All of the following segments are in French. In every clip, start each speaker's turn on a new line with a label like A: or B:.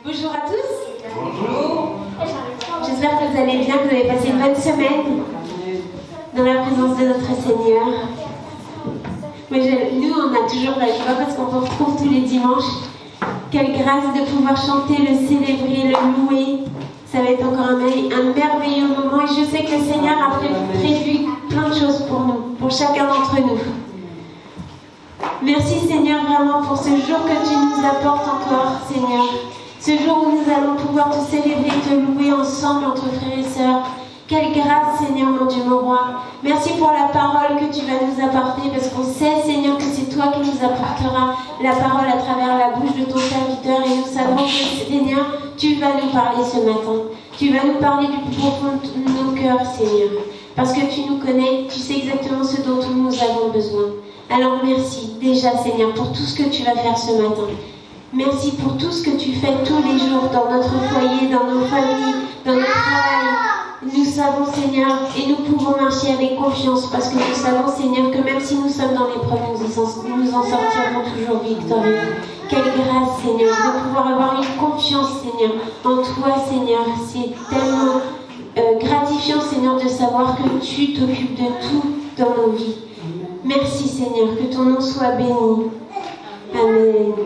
A: Bonjour à tous. Bonjour. J'espère que vous allez bien, que vous avez passé une bonne semaine dans la présence de notre Seigneur. Nous, on a toujours la joie parce qu'on se retrouve tous les dimanches. Quelle grâce de pouvoir chanter, le célébrer, le louer. Ça va être encore un merveilleux moment. Et je sais que le Seigneur a prévu plein de choses pour nous, pour chacun d'entre nous. Merci Seigneur vraiment pour ce jour que tu nous apportes encore, Seigneur. Ce jour où nous allons pouvoir te célébrer, te louer ensemble entre frères et sœurs. Quelle grâce, Seigneur, mon Dieu, mon roi. Merci pour la parole que tu vas nous apporter, parce qu'on sait, Seigneur, que c'est toi qui nous apporteras la parole à travers la bouche de ton serviteur. Et nous savons que, Seigneur, tu vas nous parler ce matin. Tu vas nous parler du plus profond de nos cœurs, Seigneur. Parce que tu nous connais, tu sais exactement ce dont nous avons besoin. Alors merci déjà, Seigneur, pour tout ce que tu vas faire ce matin. Merci pour tout ce que tu fais tous les jours dans notre foyer, dans nos familles, dans notre travail. Nous savons, Seigneur, et nous pouvons marcher avec confiance parce que nous savons, Seigneur, que même si nous sommes dans l'épreuve, nous en sortirons toujours victorieux. Quelle grâce, Seigneur, de pouvoir avoir une confiance, Seigneur, en toi, Seigneur. C'est tellement gratifiant, Seigneur, de savoir que tu t'occupes de tout dans nos vies. Merci, Seigneur, que ton nom soit béni. Amen.
B: Oh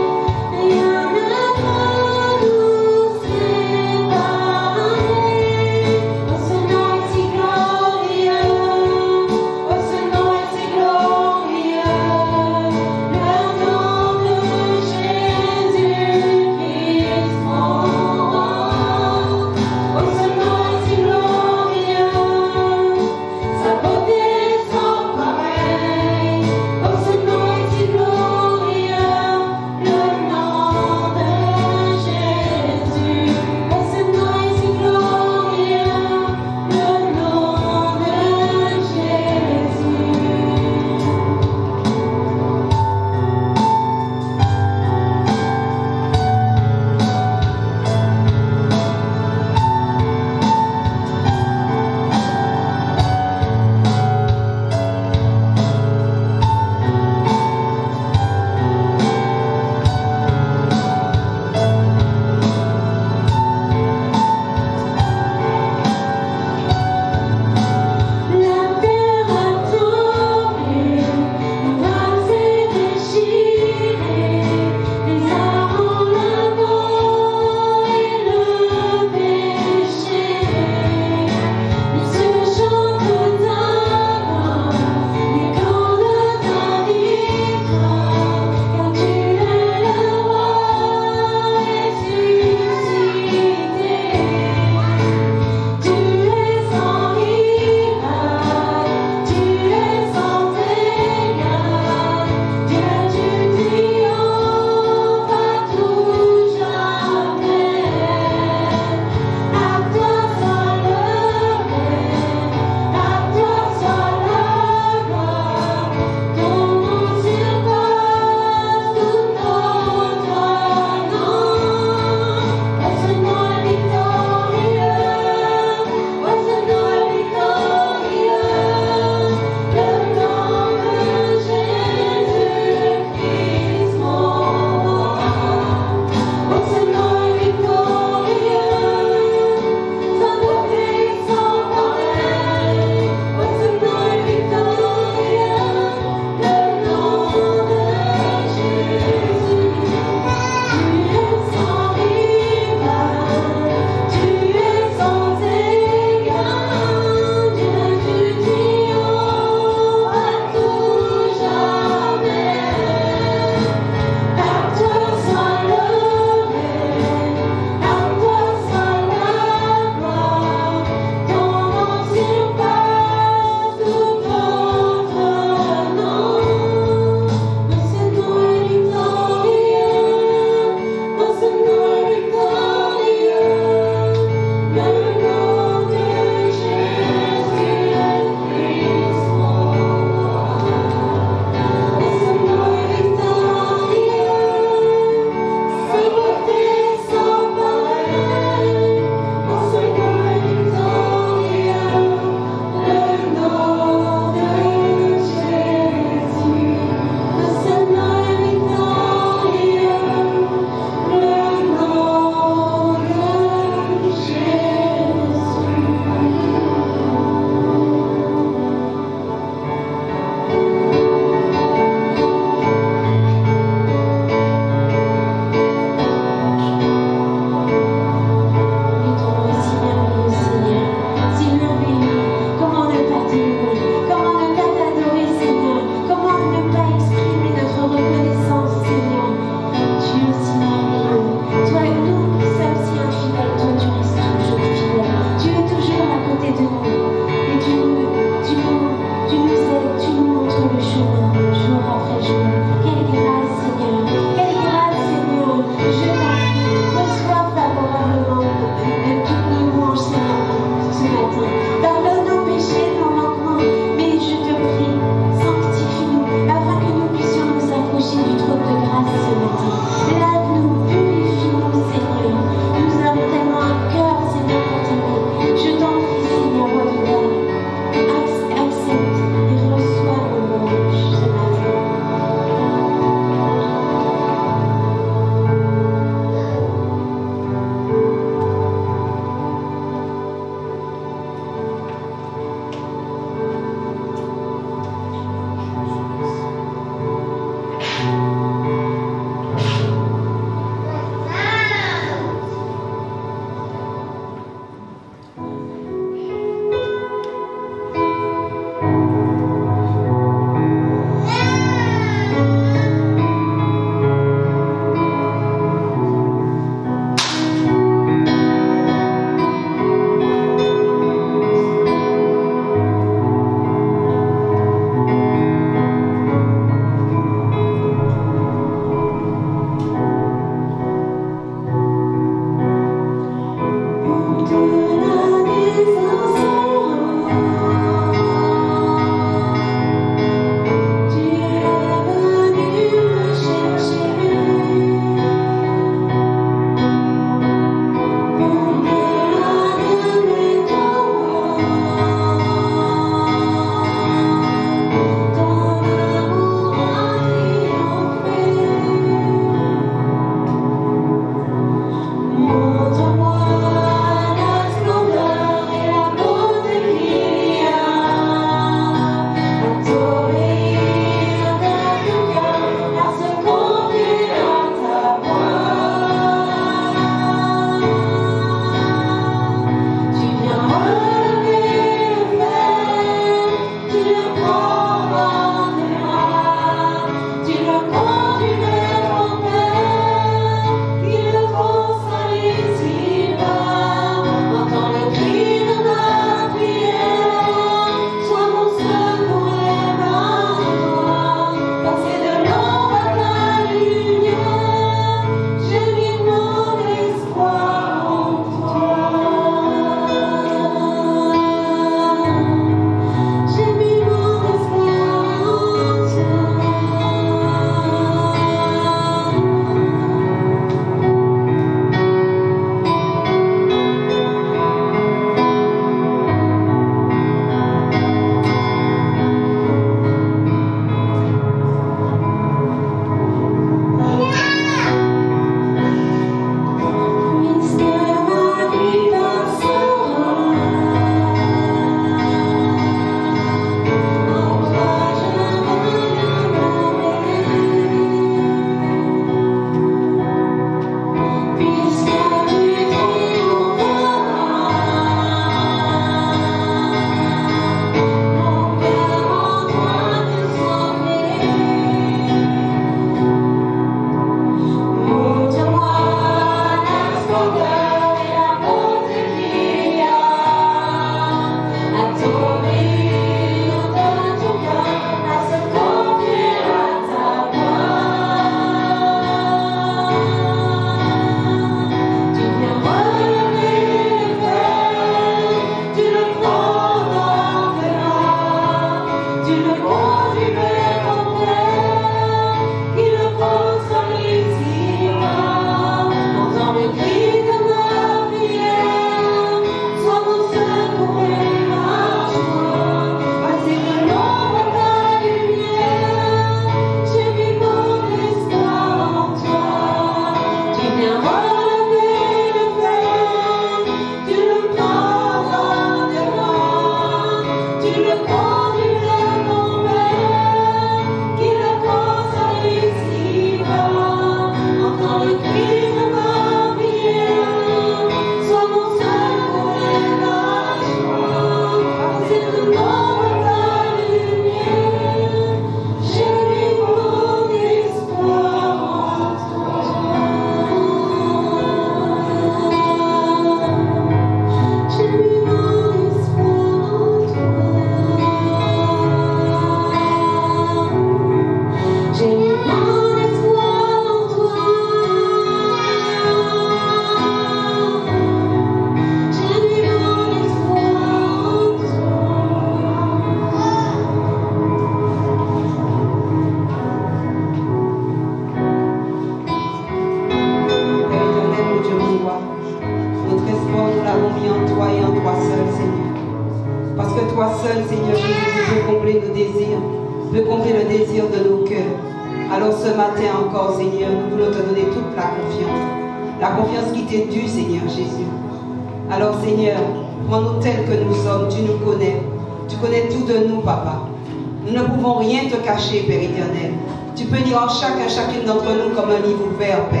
B: Père éternel. Tu peux lire en chacune d'entre nous comme un livre ouvert, Père.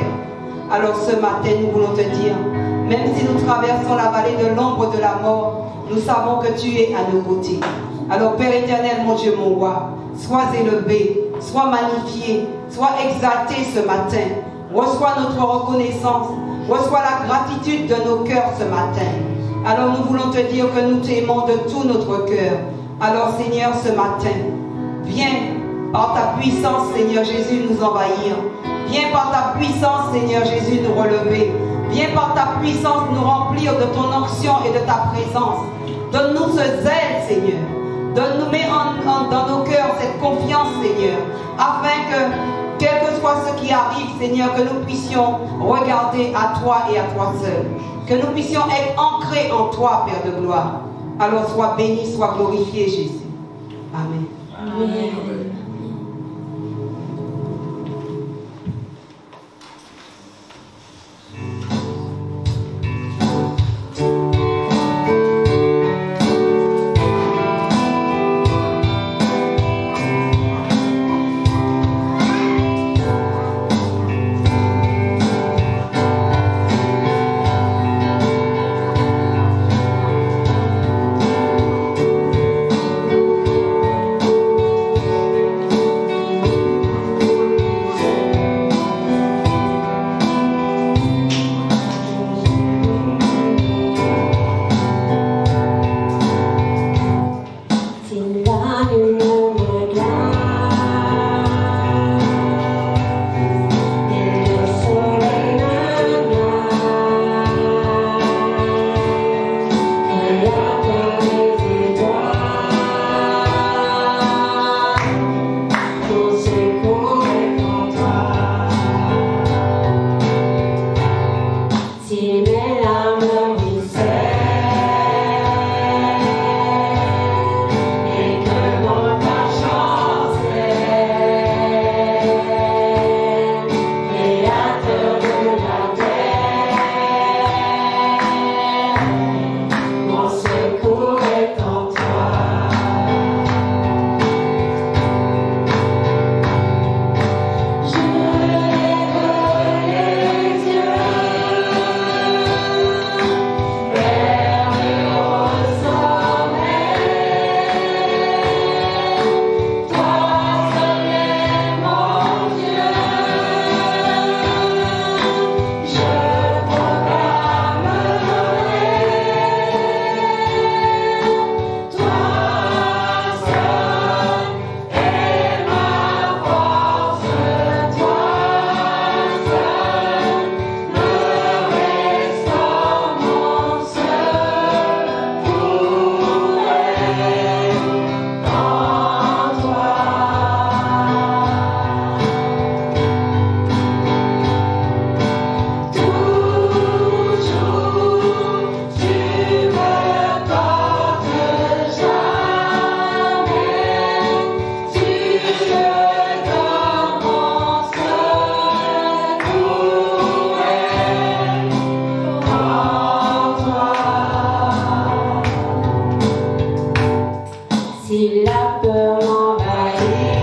B: Alors ce matin, nous voulons te dire, même si nous traversons la vallée de l'ombre de la mort, nous savons que tu es à nos côtés. Alors Père éternel, mon Dieu, mon roi, sois élevé, sois magnifié, sois exalté ce matin. Reçois notre reconnaissance, reçois la gratitude de nos cœurs ce matin. Alors nous voulons te dire que nous t'aimons de tout notre cœur. Alors Seigneur, ce matin, viens par ta puissance, Seigneur Jésus, nous envahir. Viens par ta puissance, Seigneur Jésus, nous relever. Viens par ta puissance nous remplir de ton onction et de ta présence. Donne-nous ce zèle, Seigneur. Donne-nous, mets dans nos cœurs cette confiance, Seigneur, afin que, quel que soit ce qui arrive, Seigneur, que nous puissions regarder à toi et à toi seul. Que nous puissions être ancrés en toi, Père de gloire. Alors sois béni, sois glorifié, Jésus. Amen.
A: Amen. si la peur m'envahit.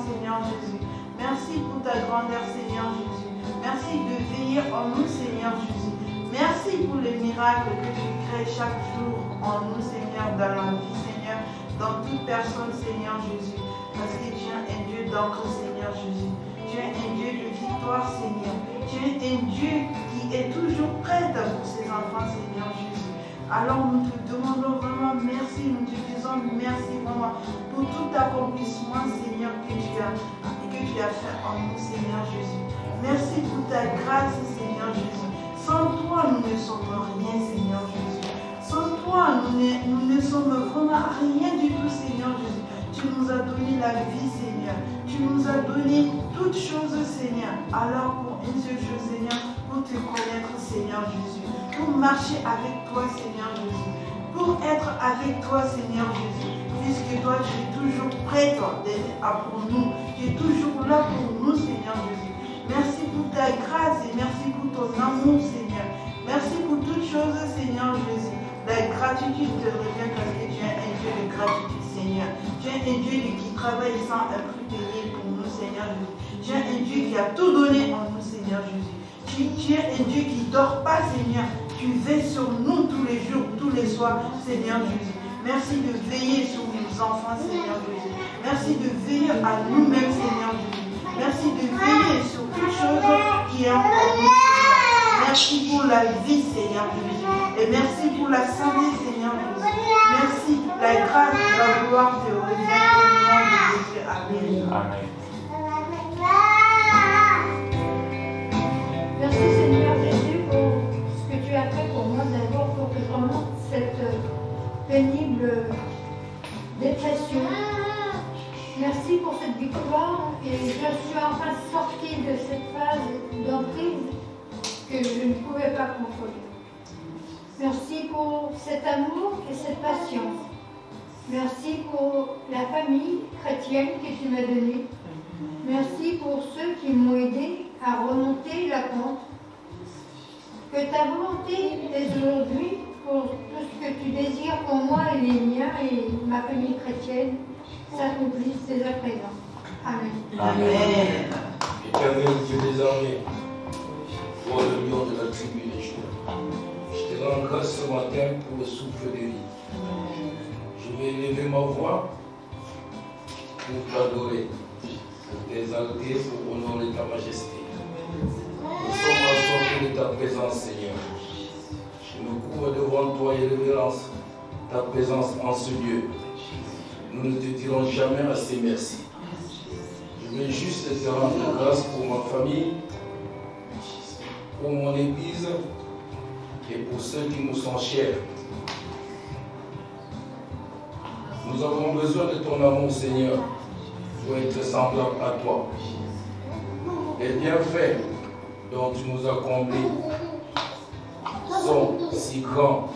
C: Seigneur Jésus. Merci pour ta grandeur, Seigneur Jésus. Merci de veiller en nous, Seigneur. Merci pour les miracles que tu crées chaque jour en nous, Seigneur, dans la vie, Seigneur, dans toute personne, Seigneur Jésus. Parce que tu es un Dieu d'encre, Seigneur Jésus. Tu es un Dieu de victoire, Seigneur. Tu es un Dieu qui est toujours prêt pour ses enfants, Seigneur Jésus. Alors nous te demandons vraiment merci, nous te disons merci vraiment pour tout accomplissement, Seigneur, que tu as fait en nous, Seigneur Jésus. Merci pour ta grâce, Seigneur Jésus. Sans toi, nous ne sommes rien, Seigneur Jésus. Sans toi, nous ne sommes vraiment rien du tout, Seigneur Jésus. Tu nous as donné la vie, Seigneur. Tu nous as donné toutes choses, Seigneur. Alors pour une seule chose, Seigneur, pour te connaître, Seigneur Jésus. Pour marcher avec toi, Seigneur Jésus. Pour être avec toi, Seigneur Jésus. Puisque toi, tu es toujours prêt d'être pour nous. Tu es toujours là pour nous, Seigneur Jésus. Merci pour ta grâce et merci pour ton amour, Seigneur. Merci pour toutes choses, Seigneur Jésus. La gratitude te revient parce que tu es un Dieu de gratitude, Seigneur. Tu es un Dieu qui travaille sans un prix payé pour nous, Seigneur Jésus. Tu es un Dieu qui a tout donné en nous, Seigneur Jésus. Tu es un Dieu qui ne dort pas, Seigneur. Tu veilles sur nous tous les jours, tous les soirs, Seigneur Jésus. Merci de veiller sur nos enfants, Seigneur Jésus. Merci de veiller à nous-mêmes, Seigneur Jésus. Merci de veiller sur toutes choses qui est en nous, Seigneur. Merci pour la vie, Seigneur Jésus. Et merci pour la santé, Seigneur Jésus. Merci, la grâce et la gloire te revient au nom de Jésus. Amen.
D: Amen.
E: Merci Seigneur Jésus pour ce que tu as fait pour moi d'abord pour que je remonte cette pénible dépression. Merci pour cette victoire et je suis enfin sortie de cette phase d'emprise que je ne pouvais pas contrôler. Merci pour cet amour et cette patience. Merci pour la famille chrétienne que tu m'as donnée. Merci pour ceux qui m'ont aidé à remonter la pente. Que ta volonté dès aujourd'hui pour tout ce que tu désires pour moi et les miens et ma famille chrétienne s'accomplisse dès à présent. Amen.
C: Amen.
F: Éternel Dieu des armées, toi le lion de la tribu des Judas, je te rends grâce ce matin pour le souffle de vie. Je vais élever ma voix pour t'adorer, pour t'exalter, pour honorer ta majesté. Nous sommes assortis de ta présence, Seigneur. Je me couvre devant toi et révérence ta présence en ce lieu. Nous ne te dirons jamais assez merci. Je veux juste te rendre grâce pour ma famille, pour mon église et pour ceux qui nous sont chers. Nous avons besoin de ton amour, Seigneur, pour être semblable à toi. Les bienfaits dont tu nous as comblés sont si grands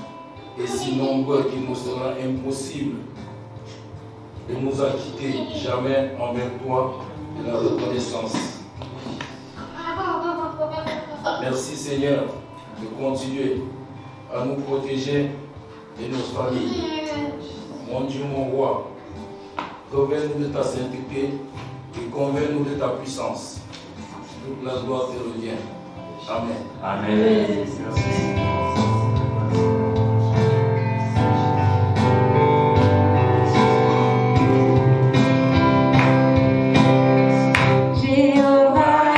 F: et si nombreux qu'il nous sera impossible de nous acquitter jamais envers toi de la reconnaissance. Merci Seigneur de continuer à nous protéger et nos familles. Mon Dieu, mon roi, revêt-nous de ta sainteté et convainc-nous de ta puissance. Toute la gloire te revient. Amen.
D: Amen. Merci.
A: Jehovah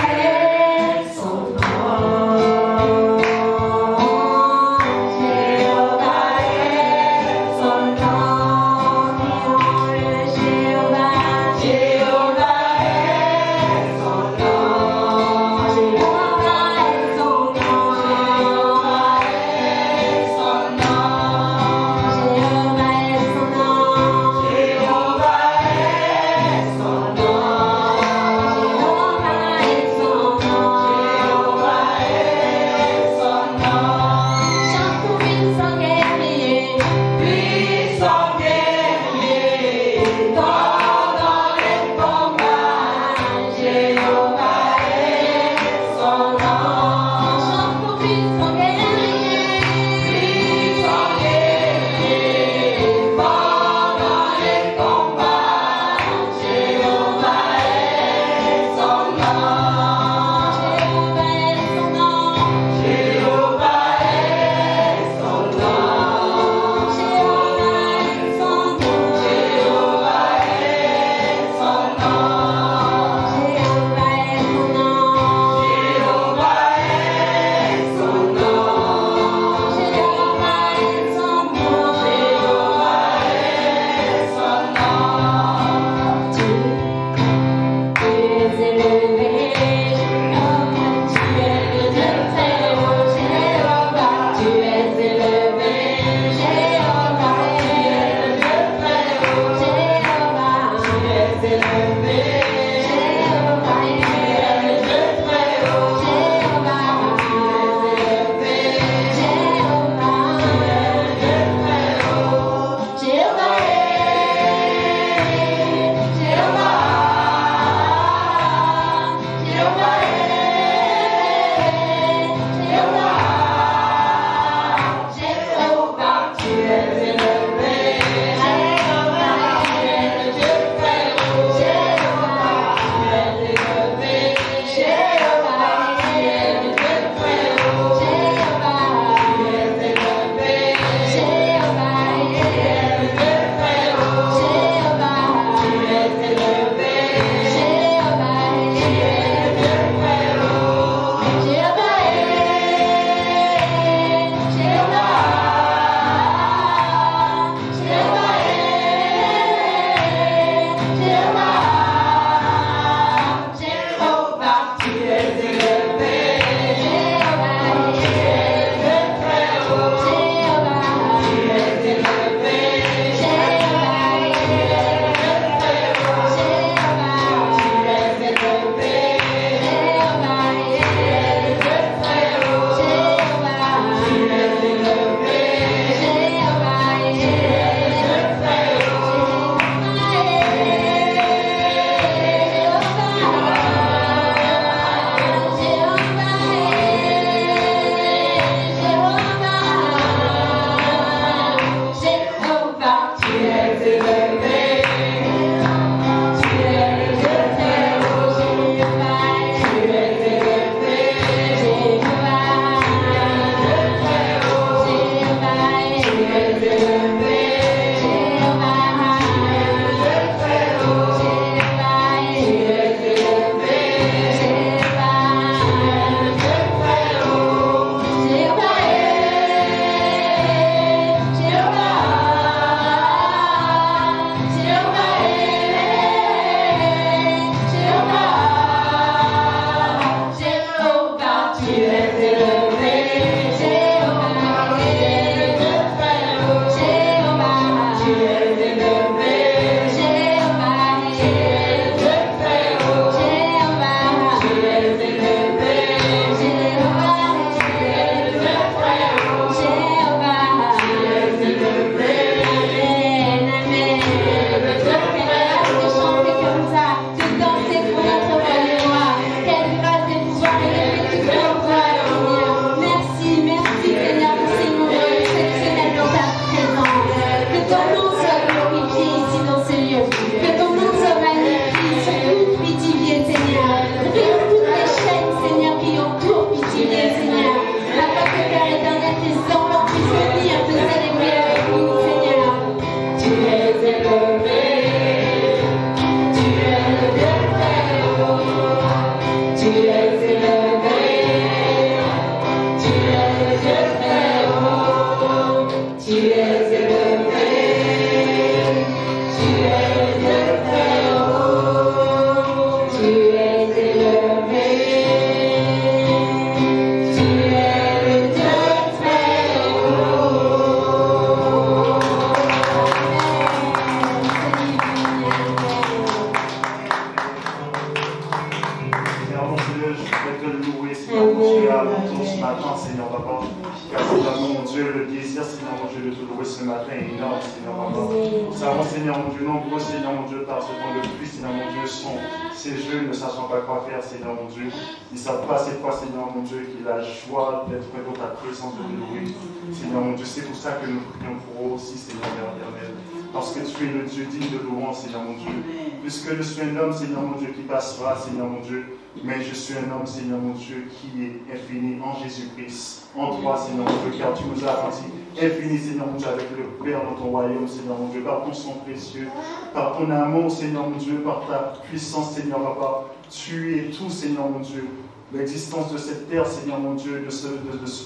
G: Seigneur mon Dieu, nombreux, Seigneur mon Dieu, parce que dans le Christ, Seigneur mon Dieu, ces jeunes ne sachant pas quoi faire, Seigneur mon Dieu. Ils ne savent pas c'est quoi, Seigneur mon Dieu, qu'il a la joie d'être dans ta présence, de te louer. Seigneur mon Dieu, c'est pour ça que nous prions pour eux aussi, Seigneur éternel. Parce que tu es le Dieu digne de louange, Seigneur mon Dieu. Puisque je suis un homme, Seigneur mon Dieu, qui passera, Seigneur mon Dieu. Mais je suis un homme, Seigneur mon Dieu, qui est infini en Jésus-Christ. En toi, Seigneur mon Dieu, car tu nous as rendu infini, Seigneur mon Dieu, avec le Père dans ton royaume, Seigneur mon Dieu, par ton sang précieux, par ton amour, Seigneur mon Dieu, par ta puissance, Seigneur Papa. Tu es tout, Seigneur mon Dieu. L'existence de cette terre, Seigneur mon Dieu, de ce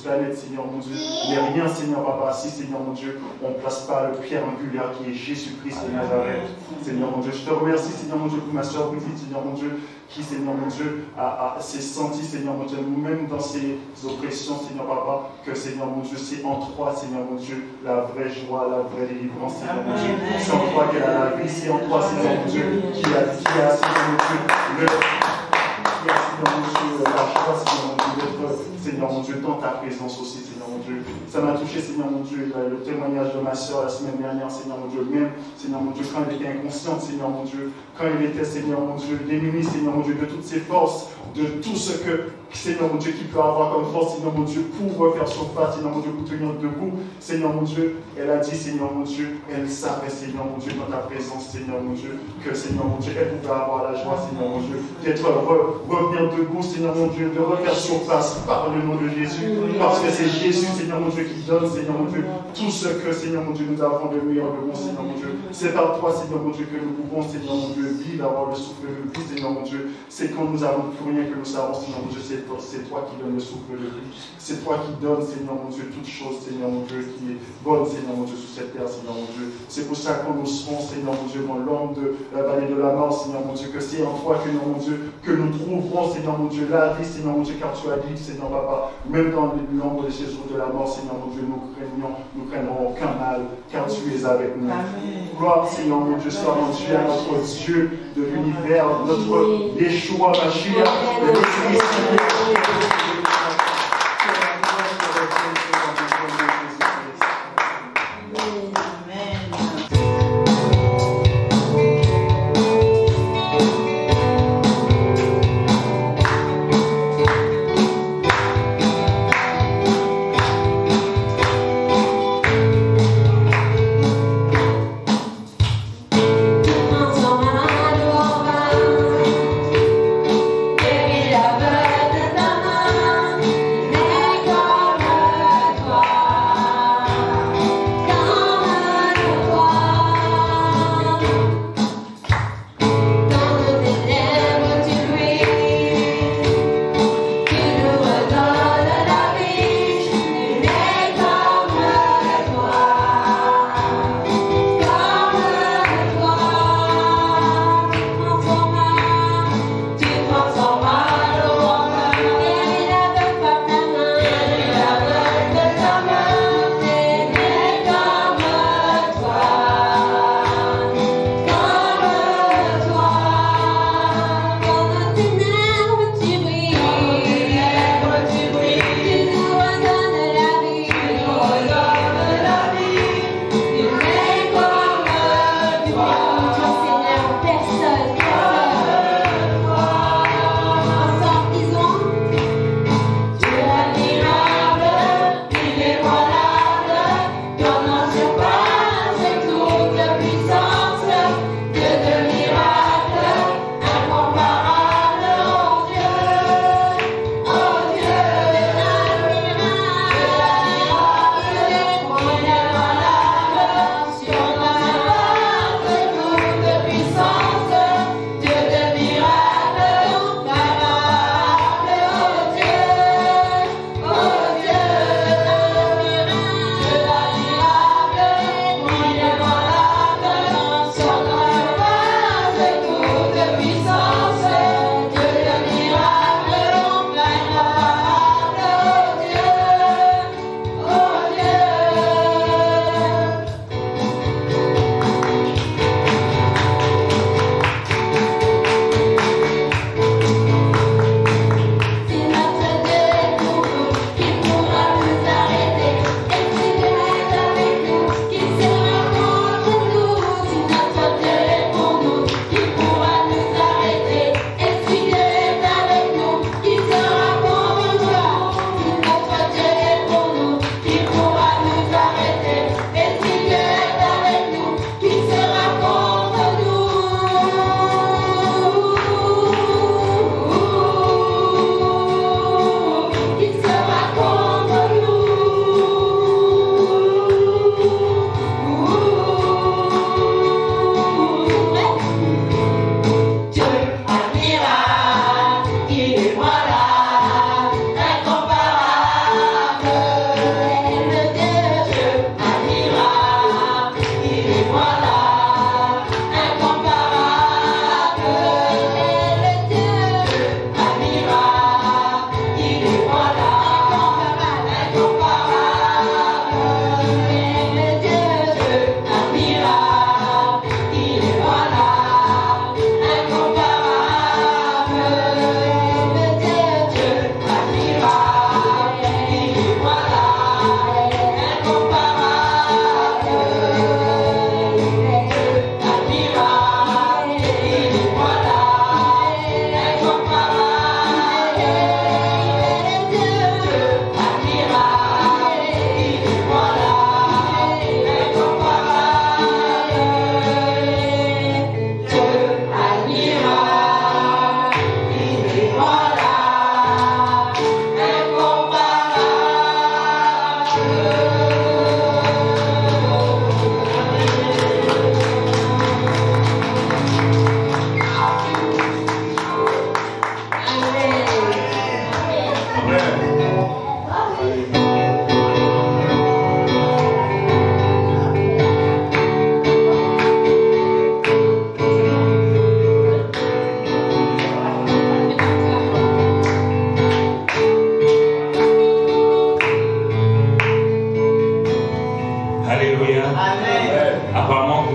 G: planète, Seigneur mon Dieu, n'est rien, Seigneur Papa, si, Seigneur mon Dieu, on ne place pas le pierre angulaire qui est Jésus-Christ de Nazareth. Seigneur mon Dieu, je te remercie, Seigneur mon Dieu, pour ma soeur Brigitte, Seigneur mon Dieu, qui, Seigneur mon Dieu, s'est senti, Seigneur mon Dieu, même dans ses oppressions, Seigneur Papa, que, Seigneur mon Dieu, c'est en toi, Seigneur mon Dieu, la vraie joie, la vraie délivrance, Seigneur mon Dieu. C'est en toi qu'elle a la vie, c'est en toi, Seigneur mon Dieu, qui a, Seigneur mon Dieu, Seigneur mon Dieu, la joie, Seigneur mon Dieu, d'être, Seigneur mon Dieu, dans ta présence aussi, Seigneur mon Dieu. Ça m'a touché, Seigneur mon Dieu, le témoignage de ma soeur la semaine dernière, Seigneur mon Dieu, même, Seigneur mon Dieu, quand elle était inconsciente, Seigneur mon Dieu, quand elle était, Seigneur mon Dieu, démunie, Seigneur mon Dieu, de toutes ses forces, de tout ce que, Seigneur mon Dieu, qui peut avoir comme force, Seigneur mon Dieu, pour faire surface, Seigneur mon Dieu, pour tenir debout, Seigneur mon Dieu, elle a dit, Seigneur mon Dieu, elle savait, Seigneur mon Dieu, dans ta présence, Seigneur mon Dieu, que, Seigneur mon Dieu, elle pouvait avoir la joie, Seigneur mon Dieu, d'être revenir debout, Seigneur mon Dieu, de refaire surface par le nom de Jésus, parce que c'est Jésus, Seigneur mon Dieu, qui donne, Seigneur mon Dieu, tout ce que, Seigneur mon Dieu, nous avons de meilleur, de bon, Seigneur mon Dieu. C'est par toi, Seigneur mon Dieu, que nous pouvons, Seigneur mon Dieu, vivre, avoir le souffle de vie, Seigneur mon Dieu. C'est quand nous avons plus rien que nous savons, Seigneur mon Dieu, c'est toi qui donne le souffle de vie. C'est toi qui donne, Seigneur mon Dieu, toute chose, Seigneur mon Dieu, qui est bonne, Seigneur mon Dieu, sur cette terre, Seigneur mon Dieu. C'est pour ça que nous serons, Seigneur mon Dieu, dans l'ombre de la vallée de la mort, Seigneur mon Dieu, que c'est en toi, Seigneur mon Dieu, que nous trouverons, Seigneur mon Dieu, la vie, Seigneur mon Dieu, car tu as dit, Seigneur Papa, même dans l'ombre de ces jours de la mort, Seigneur mon Dieu, nous craignons aucun mal, car tu es avec nous. Amen. Gloire, Seigneur mon Dieu, soit rendu à notre Dieu de l'univers, notre Yeshua, Mashiach, le Christ.
A: Transformado, baby, la verdad.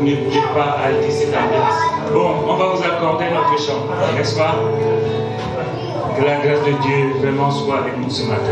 H: vous ne voulez pas arrêter cette ambiance. Bon, on va vous accorder notre chant, n'est-ce pas? Que la grâce de Dieu vraiment soit avec nous ce matin.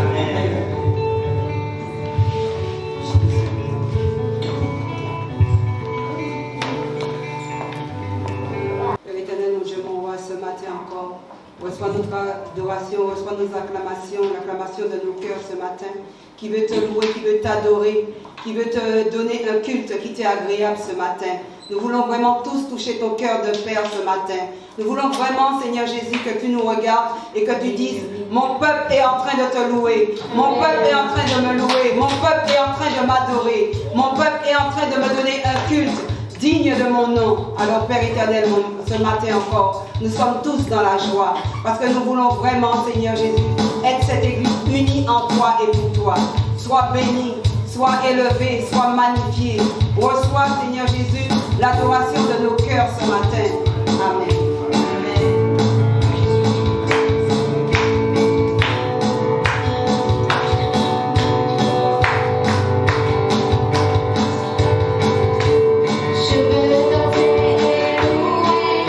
B: Reçois notre adoration, reçois nos acclamations, l'acclamation de nos cœurs ce matin, qui veut te louer, qui veut t'adorer, qui veut te donner un culte qui t'est agréable ce matin. Nous voulons vraiment tous toucher ton cœur de Père ce matin. Nous voulons vraiment, Seigneur Jésus, que tu nous regardes et que tu dises, mon peuple est en train de te louer, mon peuple est en train de me louer, mon peuple est en train de m'adorer, mon peuple est en train de me donner un culte digne de mon nom. Alors Père éternel, ce matin encore, nous sommes tous dans la joie, parce que nous voulons vraiment, Seigneur Jésus, être cette église unie en toi et pour toi. Sois béni, sois élevé, sois magnifié. Reçois, Seigneur Jésus, l'adoration de nos cœurs ce matin. Amen.
I: Je veux danser et louer.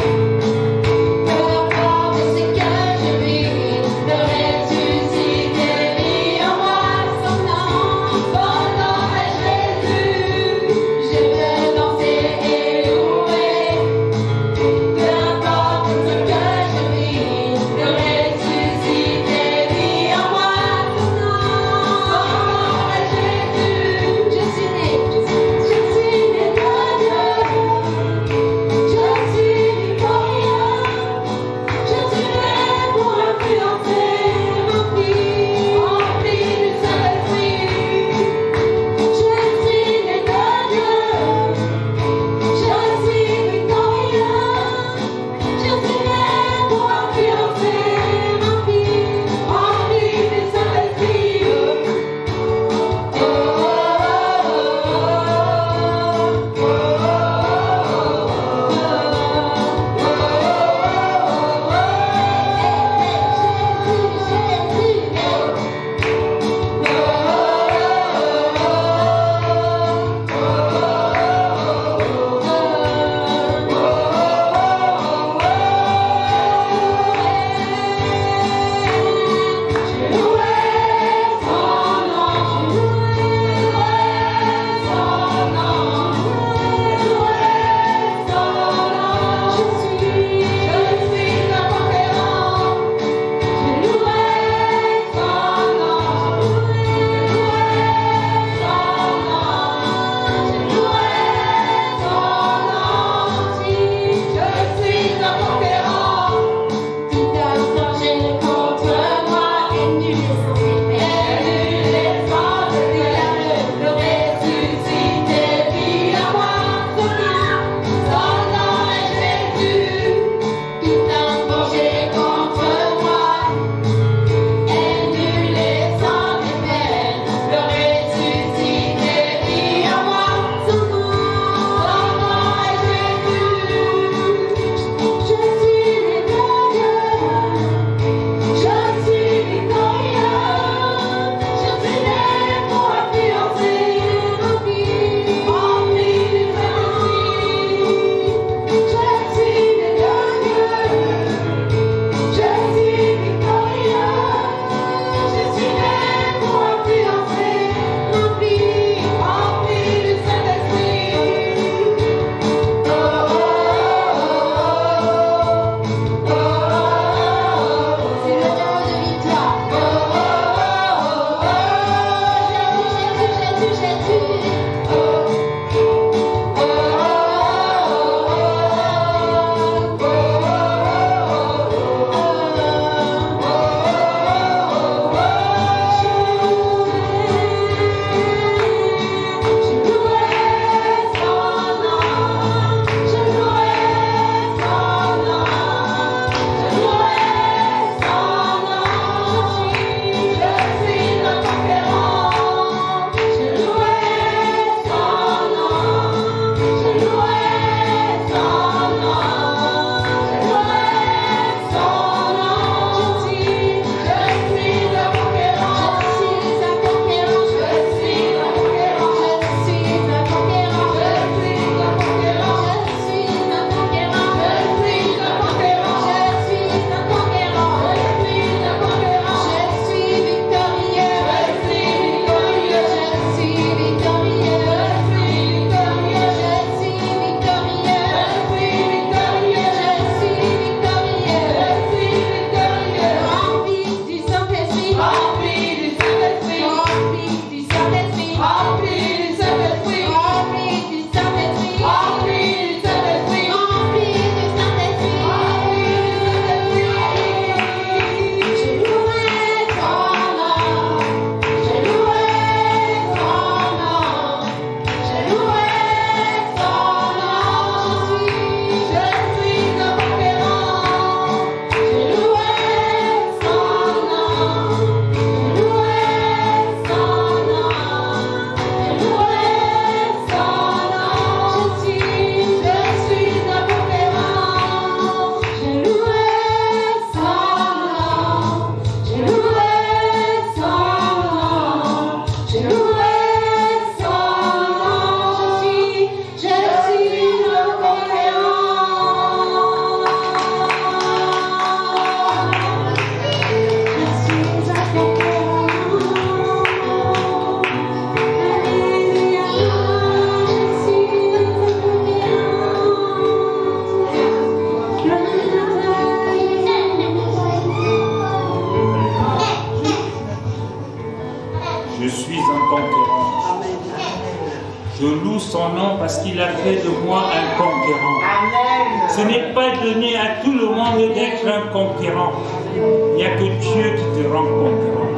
H: Son nom parce qu'il a fait de moi un conquérant. Amen. Ce n'est pas donné à tout le monde d'être un conquérant. Il n'y a que Dieu qui te rend conquérant.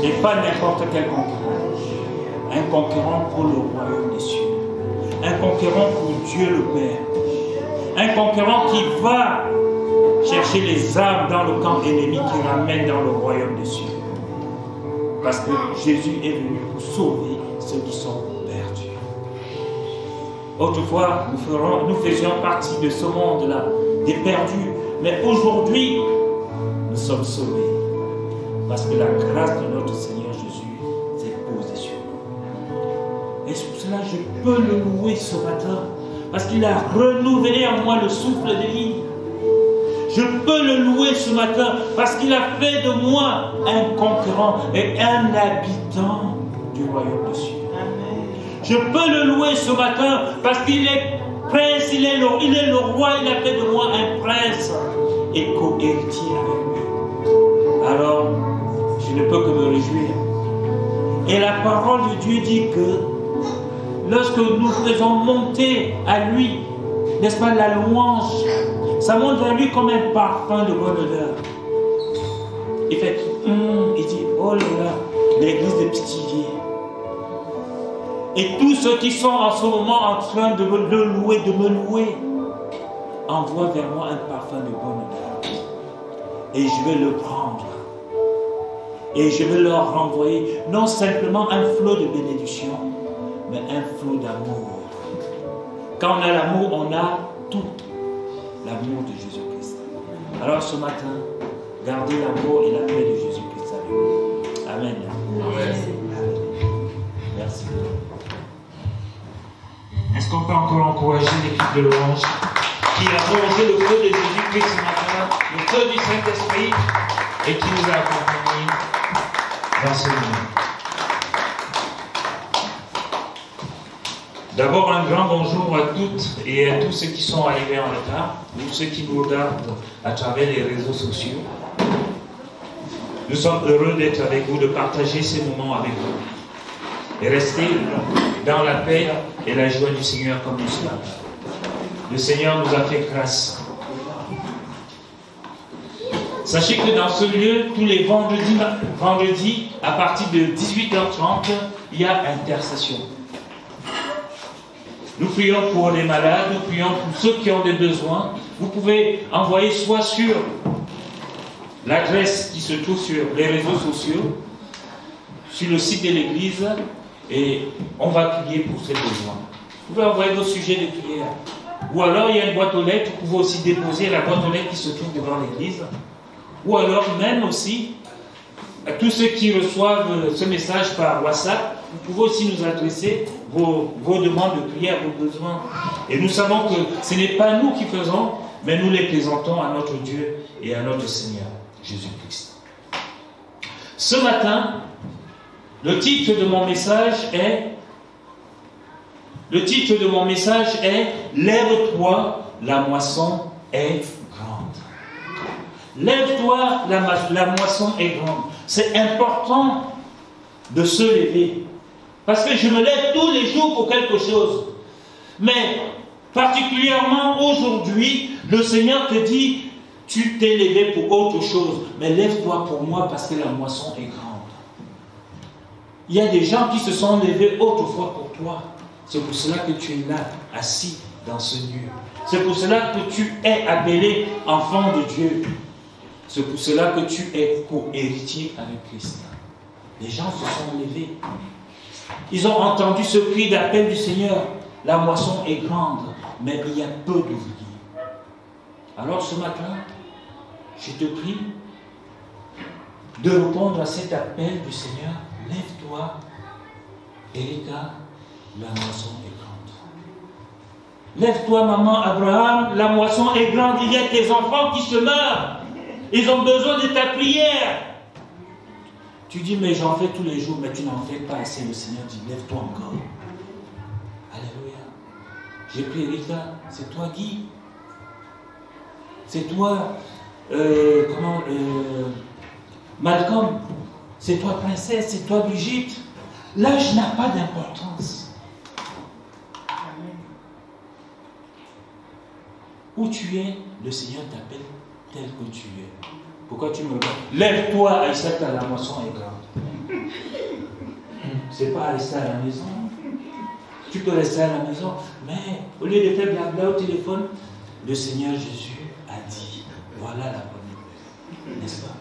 H: Et pas n'importe quel conquérant. Un conquérant pour le royaume des cieux. Un conquérant pour Dieu le Père. Un conquérant qui va chercher les âmes dans le camp ennemi qui ramène dans le royaume des cieux. Parce que Jésus est venu pour sauver ceux qui sont perdus. Autrefois, nous faisions partie de ce monde-là, des perdus. Mais aujourd'hui, nous sommes sauvés. Parce que la grâce de notre Seigneur Jésus s'est posée sur nous. Et c'est pour cela que je peux le louer ce matin. Parce qu'il a renouvelé en moi le souffle de vie. Je peux le louer ce matin parce qu'il a fait de moi un conquérant et un habitant du royaume des cieux. Je peux le louer ce matin parce qu'il est prince, il est le roi, il a fait de moi un prince et co-héritier avec lui. Alors, je ne peux que me réjouir. Et la parole de Dieu dit que lorsque nous faisons monter à lui, n'est-ce pas, la louange, ça monte à lui comme un parfum de bonne odeur. Il fait, il dit, oh là là, l'église de Pithiviers. Et tous ceux qui sont en ce moment en train de me louer, envoient vers moi un parfum de bonne odeur. Et je vais le prendre. Et je vais leur renvoyer non simplement un flot de bénédiction, mais un flot d'amour. Quand on a l'amour, on a tout. L'amour de Jésus-Christ. Alors ce matin, gardez l'amour et la paix de Jésus-Christ avec vous. Amen. Amen. Merci. Est-ce qu'on peut encore encourager l'équipe de louange qui a prolongé le feu de Jésus-Christ ce matin, le feu du Saint-Esprit, et qui nous a accompagnés dans ce moment. D'abord, un grand bonjour à toutes et à tous ceux qui sont arrivés en retard, ou ceux qui nous regardent à travers les réseaux sociaux. Nous sommes heureux d'être avec vous, de partager ces moments avec vous. Et rester dans la paix et la joie du Seigneur comme nous sommes. Le Seigneur nous a fait grâce. Sachez que dans ce lieu, tous les vendredis à partir de 18h30, il y a intercession. Nous prions pour les malades, nous prions pour ceux qui ont des besoins. Vous pouvez envoyer soit sur l'adresse qui se trouve sur les réseaux sociaux, sur le site de l'église, et on va prier pour ces besoins. Vous pouvez envoyer vos sujets de prière. Ou alors il y a une boîte aux lettres, vous pouvez aussi déposer la boîte aux lettres qui se trouve devant l'église. Ou alors même aussi, à tous ceux qui reçoivent ce message par WhatsApp, vous pouvez aussi nous adresser vos demandes de prière, vos besoins. Et nous savons que ce n'est pas nous qui faisons, mais nous les présentons à notre Dieu et à notre Seigneur, Jésus-Christ. Ce matin, le titre de mon message est Lève-toi, la moisson est grande. Lève-toi, la moisson est grande. C'est important de se lever. Parce que je me lève tous les jours pour quelque chose. Mais particulièrement aujourd'hui, le Seigneur te dit, tu t'es levé pour autre chose. Mais lève-toi pour moi parce que la moisson est grande. Il y a des gens qui se sont levés autrefois pour toi. C'est pour cela que tu es là, assis dans ce lieu. C'est pour cela que tu es appelé enfant de Dieu. C'est pour cela que tu es co-héritier avec Christ. Les gens se sont levés. Ils ont entendu ce cri d'appel du Seigneur. La moisson est grande, mais il y a peu d'ouvriers. Alors ce matin, je te prie de répondre à cet appel du Seigneur. Lève-toi Erika, la moisson est grande. Lève-toi, maman Abraham, la moisson est grande. Il y a tes enfants qui se meurent. Ils ont besoin de ta prière. Tu dis, mais j'en fais tous les jours, mais tu n'en fais pas assez. Le Seigneur dit, lève-toi encore. Alléluia. J'ai pris Erika, c'est toi Guy. C'est toi, Malcolm. C'est toi princesse, c'est toi Brigitte. L'âge n'a pas d'importance. Où tu es, le Seigneur t'appelle tel que tu es. Pourquoi tu me regardes? Lève-toi, Aïssata, la moisson est grande. C'est pas rester à la maison. Tu peux rester à la maison, mais au lieu de faire blabla au téléphone, le Seigneur Jésus a dit, voilà la bonne nouvelle. N'est-ce pas?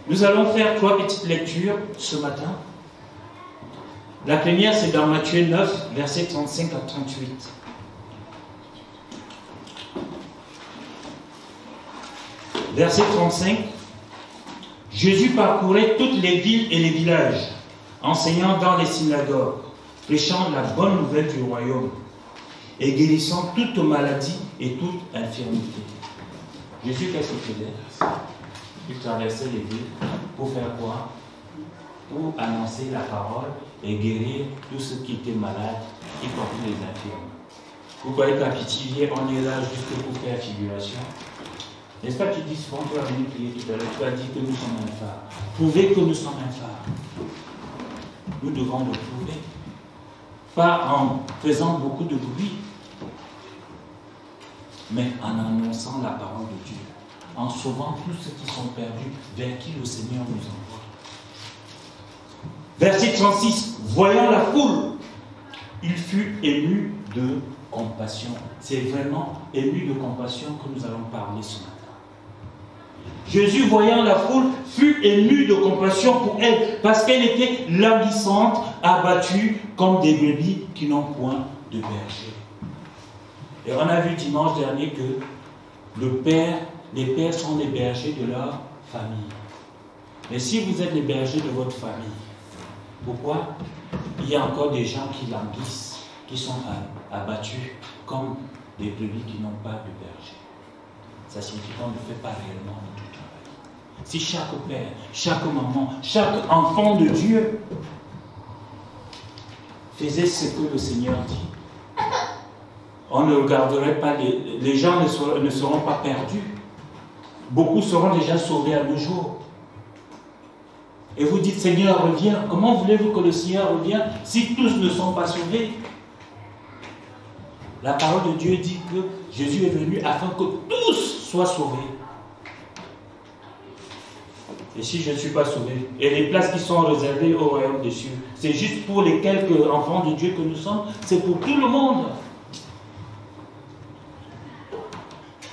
H: Nous allons faire 3 petites lectures ce matin. La première, c'est dans Matthieu 9, versets 35 à 38. Verset 35. Jésus parcourait toutes les villes et les villages, enseignant dans les synagogues, prêchant la bonne nouvelle du royaume et guérissant toute maladie et toute infirmité. Jésus, qu'est-ce qu'il faisait? Il traversait les villes pour faire quoi? Pour annoncer la parole et guérir tous ceux qui étaient malades, y compris les infirmes. Vous croyez qu'à Pithiviers, on est là juste pour faire figuration? N'est-ce pas, tu dis souvent, tu as venu prier tout à l'heure, tu as dit que nous sommes un phare. Prouvez que nous sommes un phare. Nous devons le prouver. Pas en faisant beaucoup de bruit, mais en annonçant la parole de Dieu. En sauvant tous ceux qui sont perdus, vers qui le Seigneur nous envoie. Verset 36. Voyant la foule, il fut ému de compassion. C'est vraiment ému de compassion que nous allons parler ce matin. Jésus, voyant la foule, fut ému de compassion pour elle, parce qu'elle était languissante, abattue, comme des brebis qui n'ont point de berger. Et on a vu dimanche dernier que les pères sont les bergers de leur famille. Mais si vous êtes les bergers de votre famille, pourquoi il y a encore des gens qui languissent, qui sont abattus, comme des brebis qui n'ont pas de berger? Ça signifie qu'on ne fait pas réellement notre travail. Si chaque père, chaque maman, chaque enfant de Dieu faisait ce que le Seigneur dit, on ne regarderait pas, les gens ne seront pas perdus. Beaucoup seront déjà sauvés à nos jours. Et vous dites, Seigneur, reviens. Comment voulez-vous que le Seigneur revienne si tous ne sont pas sauvés? La parole de Dieu dit que Jésus est venu afin que tous soient sauvés. Et si je ne suis pas sauvé, et les places qui sont réservées au royaume des cieux, c'est juste pour les quelques enfants de Dieu que nous sommes, c'est pour tout le monde.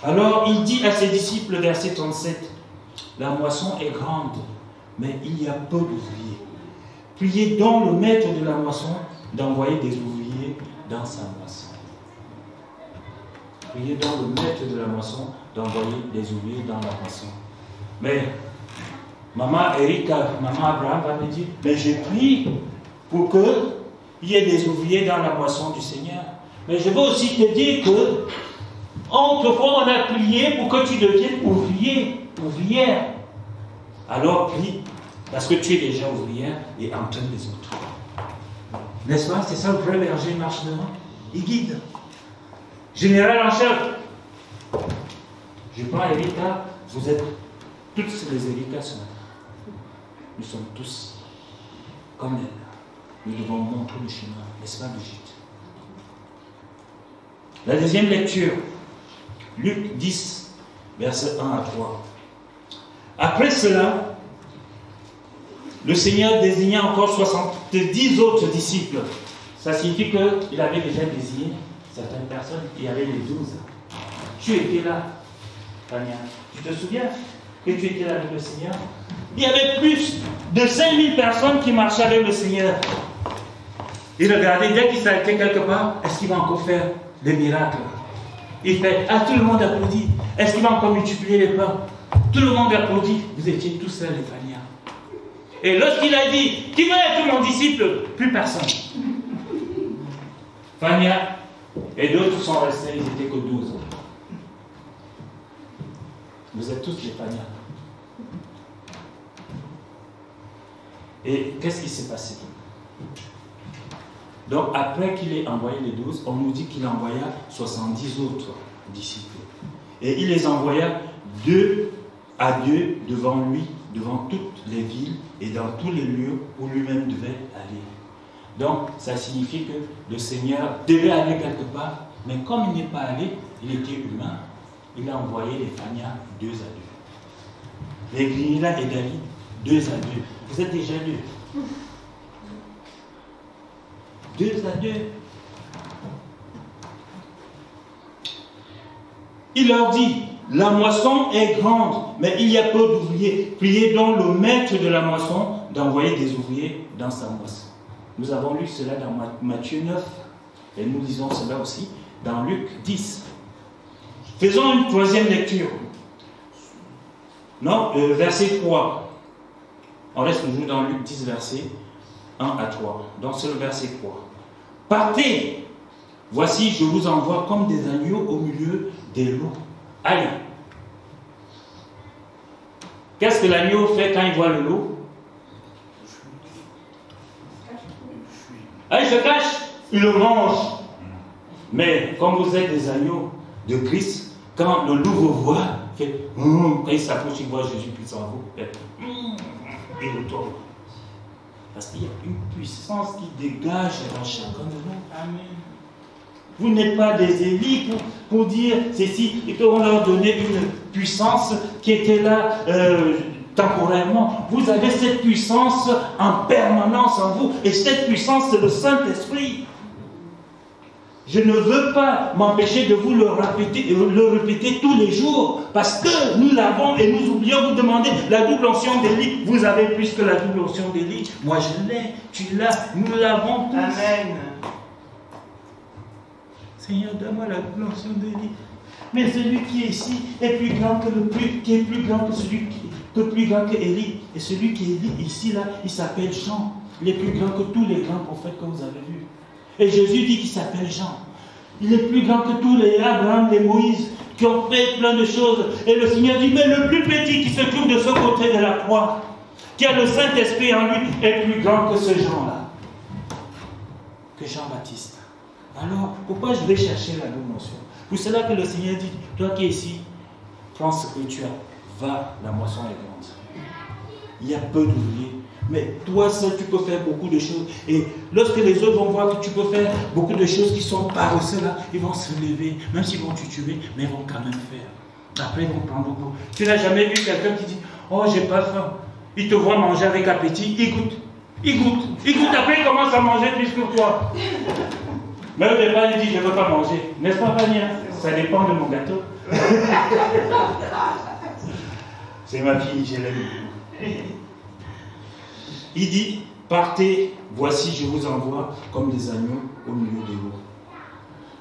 H: Alors il dit à ses disciples, verset 37, la moisson est grande, mais il y a peu d'ouvriers. Priez donc le maître de la moisson d'envoyer des ouvriers dans sa moisson. Priez donc le maître de la moisson d'envoyer des ouvriers dans la moisson. Mais maman Erika, maman Abraham va me dire, mais j'ai prié pour qu'il y ait des ouvriers dans la moisson du Seigneur. Mais je veux aussi te dire que autrefois on a prié pour que tu deviennes ouvrier, ouvrière. Alors prie, parce que tu es déjà ouvrière et entraîne les autres. N'est-ce pas? C'est ça le vrai berger marche devant. Il guide. Général en chef. Je prends Erika, vous êtes toutes les Erika ce matin. Nous sommes tous comme elle. Nous devons montrer le chemin, n'est-ce pas, Brigitte? La deuxième lecture, Luc 10, versets 1 à 3. Après cela, le Seigneur désigna encore 70 autres disciples. Ça signifie qu'il avait déjà désigné certaines personnes. Il y avait les 12. Tu étais là, Tania. Tu te souviens que tu étais là avec le Seigneur? Il y avait plus de 5000 personnes qui marchaient avec le Seigneur. Il regardait, dès qu'il s'arrêtait quelque part, est-ce qu'il va encore faire des miracles? Il fait, ah, tout le monde applaudit. Est-ce qu'il va encore multiplier les pains? Tout le monde applaudit. Vous étiez tous là, les Fania. Et lorsqu'il a dit, qui va être mon disciple? Plus personne. Fania et d'autres sont restés, ils n'étaient que 12. Vous êtes tous les Fania. Et qu'est-ce qui s'est passé? Donc après qu'il ait envoyé les 12, on nous dit qu'il envoya 70 autres disciples. Et il les envoya 2 à 2 devant lui, devant toutes les villes et dans tous les lieux où lui-même devait aller. Donc ça signifie que le Seigneur devait aller quelque part, mais comme il n'est pas allé, il était humain. Il a envoyé les Fania 2 à 2. Les Grinila et David 2 à 2. Vous êtes déjà 2. 2 à 2. Il leur dit, la moisson est grande, mais il y a peu d'ouvriers. Priez donc le maître de la moisson d'envoyer des ouvriers dans sa moisson. Nous avons lu cela dans Matthieu 9, et nous lisons cela aussi dans Luc 10. Faisons une troisième lecture. Non, verset 3. On reste toujours dans Luc 10, verset 1 à 3. Donc c'est le verset 3. Partez, voici je vous envoie comme des agneaux au milieu des loups. Allez. Qu'est-ce que l'agneau fait quand il voit le loup? Ah, il se cache, il le mange. Mais comme vous êtes des agneaux de Christ, quand le loup vous voit, il fait quand il s'approche, il voit Jésus puissant en vous, il retourne. Parce qu'il y a une puissance qui dégage dans chacun de nous. Amen. Vous n'êtes pas des Élis pour dire ceci, et qu'on leur donnait une puissance qui était là temporairement. Vous avez cette puissance en permanence en vous, et cette puissance, c'est le Saint-Esprit. Je ne veux pas m'empêcher de vous le répéter tous les jours, parce que nous l'avons et nous oublions vous demander la double onction d'Élie. Vous avez plus que la double onction d'Élie. Moi je l'ai, tu l'as, nous l'avons tous.
C: Amen.
H: Seigneur, donne-moi la double onction d'Élie. Mais celui qui est ici est plus grand que qui est plus grand que celui qui est plus grand que Élie. Et celui qui est ici là, il s'appelle Jean. Il est plus grand que tous les grands prophètes que vous avez vus. Et Jésus dit qu'il s'appelle Jean. Il est plus grand que tous les Abraham, les Moïse, qui ont fait plein de choses. Et le Seigneur dit, mais le plus petit qui se trouve de ce côté de la croix, qui a le Saint-Esprit en lui, est plus grand que ce Jean-là. Que Jean-Baptiste. Alors, pourquoi je vais chercher la double notion? Pour cela que le Seigneur dit, toi qui es ici, prends ce que tu as, va, la moisson est grande. Il y a peu d'ouvriers. Mais toi seul, tu peux faire beaucoup de choses. Et lorsque les autres vont voir que tu peux faire beaucoup de choses qui sont paresseux là, ils vont se lever, même s'ils vont te tuer, mais ils vont quand même faire. Après, ils vont prendre beaucoup. Tu n'as jamais vu quelqu'un qui dit, oh, j'ai pas faim. Il te voit manger avec appétit, il goûte. Il goûte. Il goûte, après il commence à manger plus que toi. Mais au départ, il dit, je ne veux pas manger. N'est-ce pas, Fania? Ça dépend de mon gâteau. C'est ma fille, je l'aime. Il dit, partez, voici je vous envoie comme des agneaux au milieu des loups.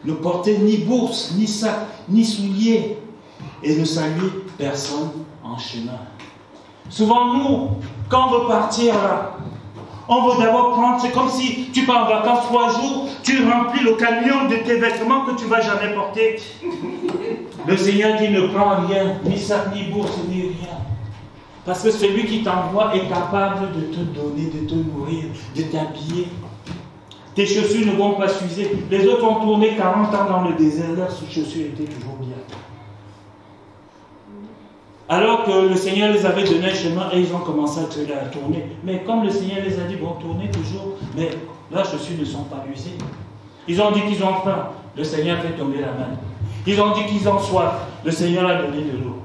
H: Ne portez ni bourse, ni sac, ni souliers, et ne saluez personne en chemin. Souvent nous, quand on veut partir là, on veut d'abord prendre, c'est comme si tu pars en vacances 3 jours, tu remplis le camion de tes vêtements que tu ne vas jamais porter. Le Seigneur dit, ne prends rien, ni sac, ni bourse, ni rien. Parce que celui qui t'envoie est capable de te donner, de te nourrir, de t'habiller. Tes chaussures ne vont pas s'user. Les autres ont tourné 40 ans dans le désert, leurs chaussures étaient toujours bien. Alors que le Seigneur les avait donné un chemin et ils ont commencé à tourner. Mais comme le Seigneur les a dit, bon, tournez toujours, mais leurs chaussures ne sont pas usées. Ils ont dit qu'ils ont faim, le Seigneur fait tomber la manne. Ils ont dit qu'ils ont soif, le Seigneur a donné de l'eau.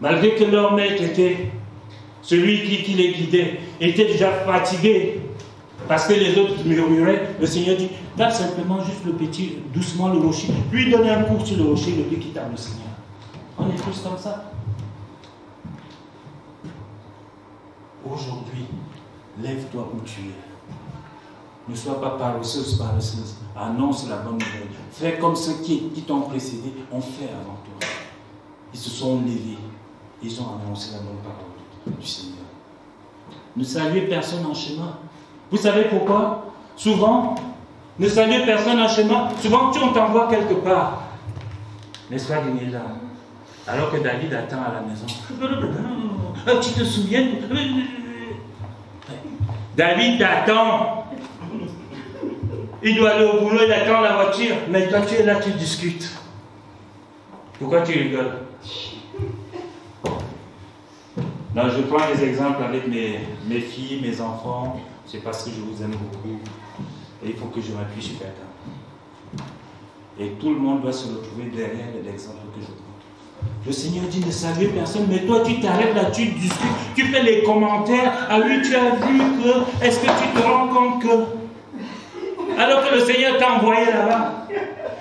H: Malgré que leur maître était... Celui qui les guidait était déjà fatigué parce que les autres murmuraient. Le Seigneur dit, tape simplement juste le petit, doucement le rocher. Lui donner un coup sur le rocher, le plus qui tape le Seigneur. On est tous comme ça. Aujourd'hui, lève-toi où tu es. Ne sois pas paresseuse. Annonce la bonne nouvelle. Fais comme ceux qui t'ont précédé ont fait avant toi. Ils se sont levés. Ils ont annoncé la bonne parole du Seigneur. ne saluez personne en chemin. Vous savez pourquoi? Souvent, ne saluez personne en chemin. Souvent, on t'envoie quelque part. N'est-ce pas, Guinée-là? Alors que David attend à la maison. Tu te souviens? David t'attend. Il doit aller au boulot, il attend la voiture. Mais toi, tu es là, tu discutes. Pourquoi tu rigoles? Non, je prends des exemples avec mes filles, mes enfants. C'est parce que je vous aime beaucoup. Et il faut que je m'appuie sur quelqu'un. Et tout le monde doit se retrouver derrière l'exemple que je prends. Le Seigneur dit ne saluer personne, mais toi tu t'arrêtes là, tu discutes, tu fais les commentaires. Ah oui, tu as vu que, est-ce que tu te rends compte que... Alors que le Seigneur t'a envoyé là-bas.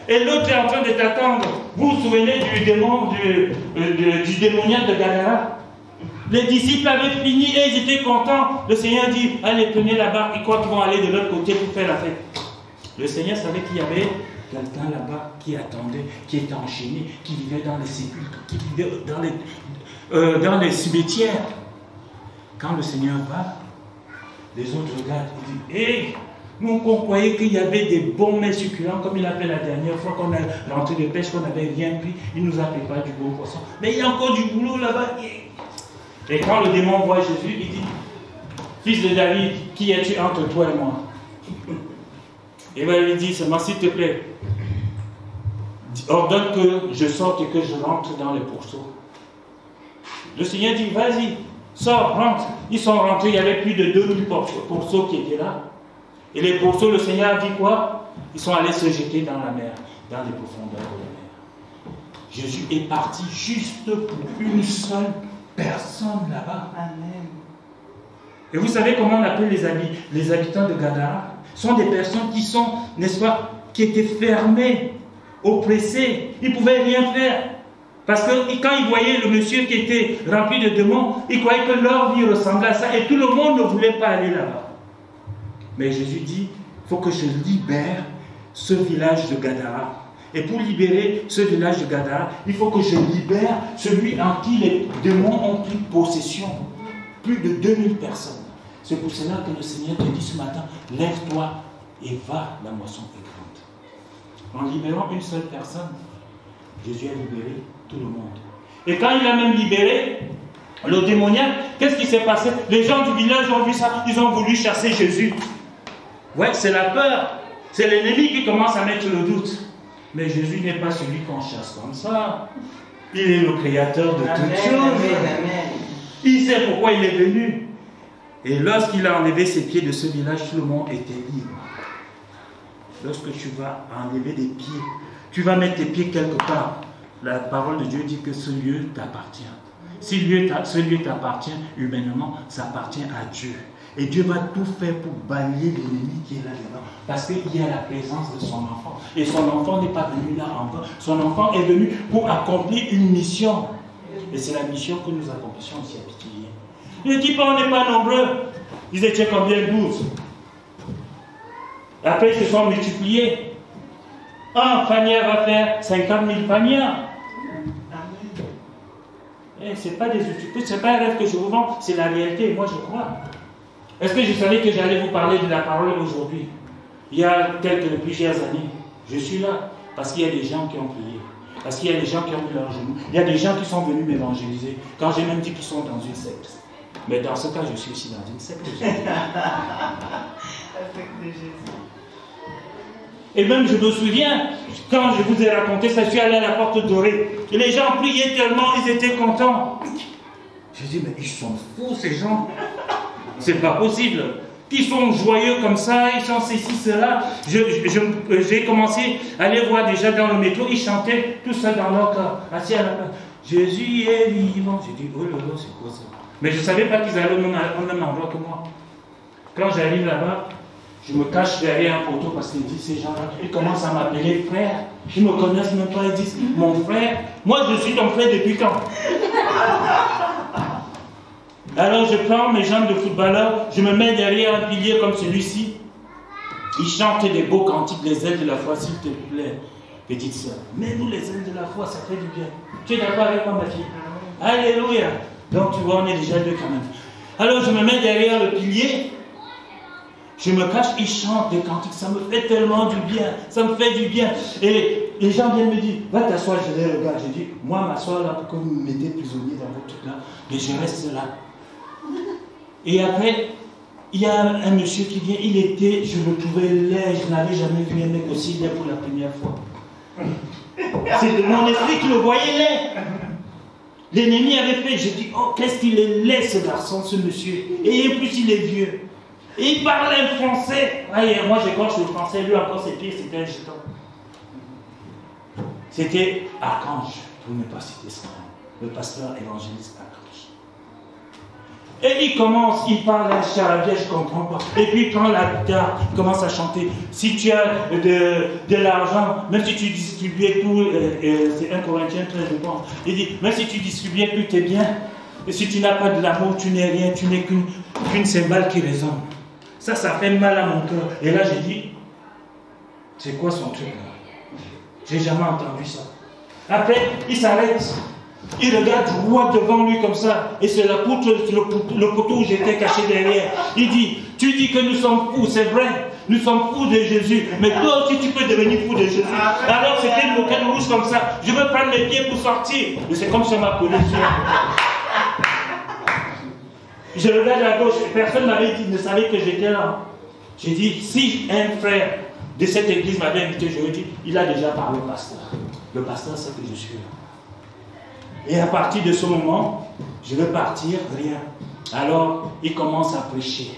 H: Et l'autre est en train de t'attendre. Vous vous souvenez du démon, du démoniaque de Gadara? Les disciples avaient fini et ils étaient contents. Le Seigneur dit, allez, prenez là-bas, ils croient qu'ils vont aller de l'autre côté pour faire la fête. Le Seigneur savait qu'il y avait quelqu'un là-bas qui attendait, qui était enchaîné, qui vivait dans les sépulcres, qui vivait dans les cimetières. Quand le Seigneur va, les autres regardent et disent, hé, nous on croyait qu'il y avait des bons mets succulents, comme il a fait la dernière fois qu'on a rentré de pêche, qu'on n'avait rien pris, il nous a préparé du bon poisson. Mais il y a encore du boulot là-bas. Et quand le démon voit Jésus, il dit, fils de David, qui es-tu entre toi et moi? Et bien il lui dit seulement, s'il te plaît, ordonne que je sorte et que je rentre dans les pourceaux. Le Seigneur dit, vas-y, sors, rentre. Ils sont rentrés, il y avait plus de 2000 pourceaux qui étaient là. Et les pourceaux, le Seigneur a dit quoi? Ils sont allés se jeter dans la mer, dans les profondeurs de la mer. Jésus est parti juste pour une seule personne là-bas.
C: Amen.
H: Et vous savez comment on appelle les habitants de Gadara? Ce sont des personnes qui sont, n'est-ce pas, qui étaient fermées, oppressées. Ils ne pouvaient rien faire. Parce que quand ils voyaient le monsieur qui était rempli de démons, ils croyaient que leur vie ressemblait à ça. Et tout le monde ne voulait pas aller là-bas. Mais Jésus dit, il faut que je libère ce village de Gadara. Et pour libérer ce village de Gadara, il faut que je libère celui en qui les démons ont pris possession. Plus de 2000 personnes. C'est pour cela que le Seigneur te dit ce matin, lève-toi et va, la moisson est grande. En libérant une seule personne, Jésus a libéré tout le monde. Et quand il a même libéré le démoniaque, qu'est-ce qui s'est passé? Les gens du village ont vu ça, ils ont voulu chasser Jésus. Ouais, c'est la peur. C'est l'ennemi qui commence à mettre le doute. Mais Jésus n'est pas celui qu'on chasse comme ça. Il est le créateur de toutes choses. Il sait pourquoi il est venu. Et lorsqu'il a enlevé ses pieds de ce village, tout le monde était libre. Lorsque tu vas enlever des pieds, tu vas mettre tes pieds quelque part. La parole de Dieu dit que ce lieu t'appartient. Si ce lieu t'appartient humainement, ça appartient à Dieu. Et Dieu va tout faire pour balayer l'ennemi qui est là-dedans. Parce qu'il y a la présence de son enfant. Et son enfant n'est pas venu là en vain. Son enfant est venu pour accomplir une mission. Et c'est la mission que nous accomplissons ici à Pithiviers. Ne dis pas, on n'est pas nombreux. Ils étaient combien? 12. Après, ils se sont multipliés. Un panière va faire 50 000 panières. Et ce n'est pas des utopies, ce n'est pas un rêve que je vous vends, c'est la réalité, moi je crois. Est-ce que je savais que j'allais vous parler de la parole aujourd'hui? Il y a plusieurs années, je suis là parce qu'il y a des gens qui ont prié, parce qu'il y a des gens qui ont mis leurs genoux, il y a des gens qui sont venus m'évangéliser, quand j'ai même dit qu'ils sont dans une secte. Mais dans ce cas, je suis aussi dans une secte. Et même, je me souviens, quand je vous ai raconté ça, je suis allé à la porte dorée. Et les gens priaient tellement, ils étaient contents. J'ai dit, mais ils sont fous, ces gens. C'est pas possible. Ils sont joyeux comme ça, ils sont ceci, cela. J'ai commencé à les voir déjà dans le métro, ils chantaient tout ça dans leur cœur, assis à la place. Jésus est vivant. J'ai dit, oh là là, c'est quoi ça? Mais je ne savais pas qu'ils allaient au même endroit que moi. Quand j'arrive là-bas, je me cache derrière un poteau parce qu'ils disent, ces gens-là, ils commencent à m'appeler frère. Ils ne me connaissent même pas, ils disent, mon frère. Moi, je suis ton frère depuis quand? Alors je prends mes jambes de footballeur, je me mets derrière un pilier comme celui-ci. Ils chantent des beaux cantiques, les ailes de la foi, s'il te plaît. Petite soeur, mets-nous les ailes de la foi, ça fait du bien. Tu es d'accord avec moi, ma fille? Alléluia. Donc tu vois, on est déjà deux quand même. Alors je me mets derrière le pilier, je me cache, il chante des cantiques, ça me fait tellement du bien, ça me fait du bien. Et les gens viennent me dire, va t'asseoir, je les regarde. Je dis, moi m'asseoir là pour que vous me mettez prisonnier dans votre truc là, mais je reste là. Et après, il y a un monsieur qui vient, il était, je le trouvais laid, je n'avais jamais vu un mec aussi laid pour la première fois. C'est de mon esprit qui le voyait laid. L'ennemi avait fait, j'ai dit, oh, qu'est-ce qu'il est laid ce garçon, ce monsieur. Et en plus, il est vieux. Et il parlait un français. Ah, moi, j'écorche le français, lui encore, c'est pire, c'était un jeton. C'était Archange, pour ne pas citer son nom, le pasteur évangéliste Archange. Et il commence, il parle à charabia, je ne comprends pas. Et puis, quand la guitare commence à chanter, si tu as de l'argent, même si tu distribuais tout, c'est 1 Corinthiens 13, je pense, il dit, même si tu distribuais tout tes biens, et si tu n'as pas de l'amour, tu n'es rien, tu n'es qu'une cymbale qui résonne. Ça fait mal à mon cœur. Et là, j'ai dit, c'est quoi son truc là? J'ai jamais entendu ça. Après, il s'arrête. Il regarde droit devant lui comme ça. Et c'est la poutre, le poteau où j'étais caché derrière. Il dit, tu dis que nous sommes fous, c'est vrai. Nous sommes fous de Jésus. Mais toi aussi, tu peux devenir fou de Jésus. Alors, c'était une moquette rouge comme ça. Je veux prendre mes pieds pour sortir. Mais c'est comme si on m'a collé dessus. Je regarde à gauche. Personne ne savait que j'étais là. J'ai dit, si un frère de cette église m'avait invité, je lui ai dit, il a déjà parlé au pasteur. Le pasteur sait que je suis là. Et à partir de ce moment, je veux partir, rien. Alors, il commence à prêcher.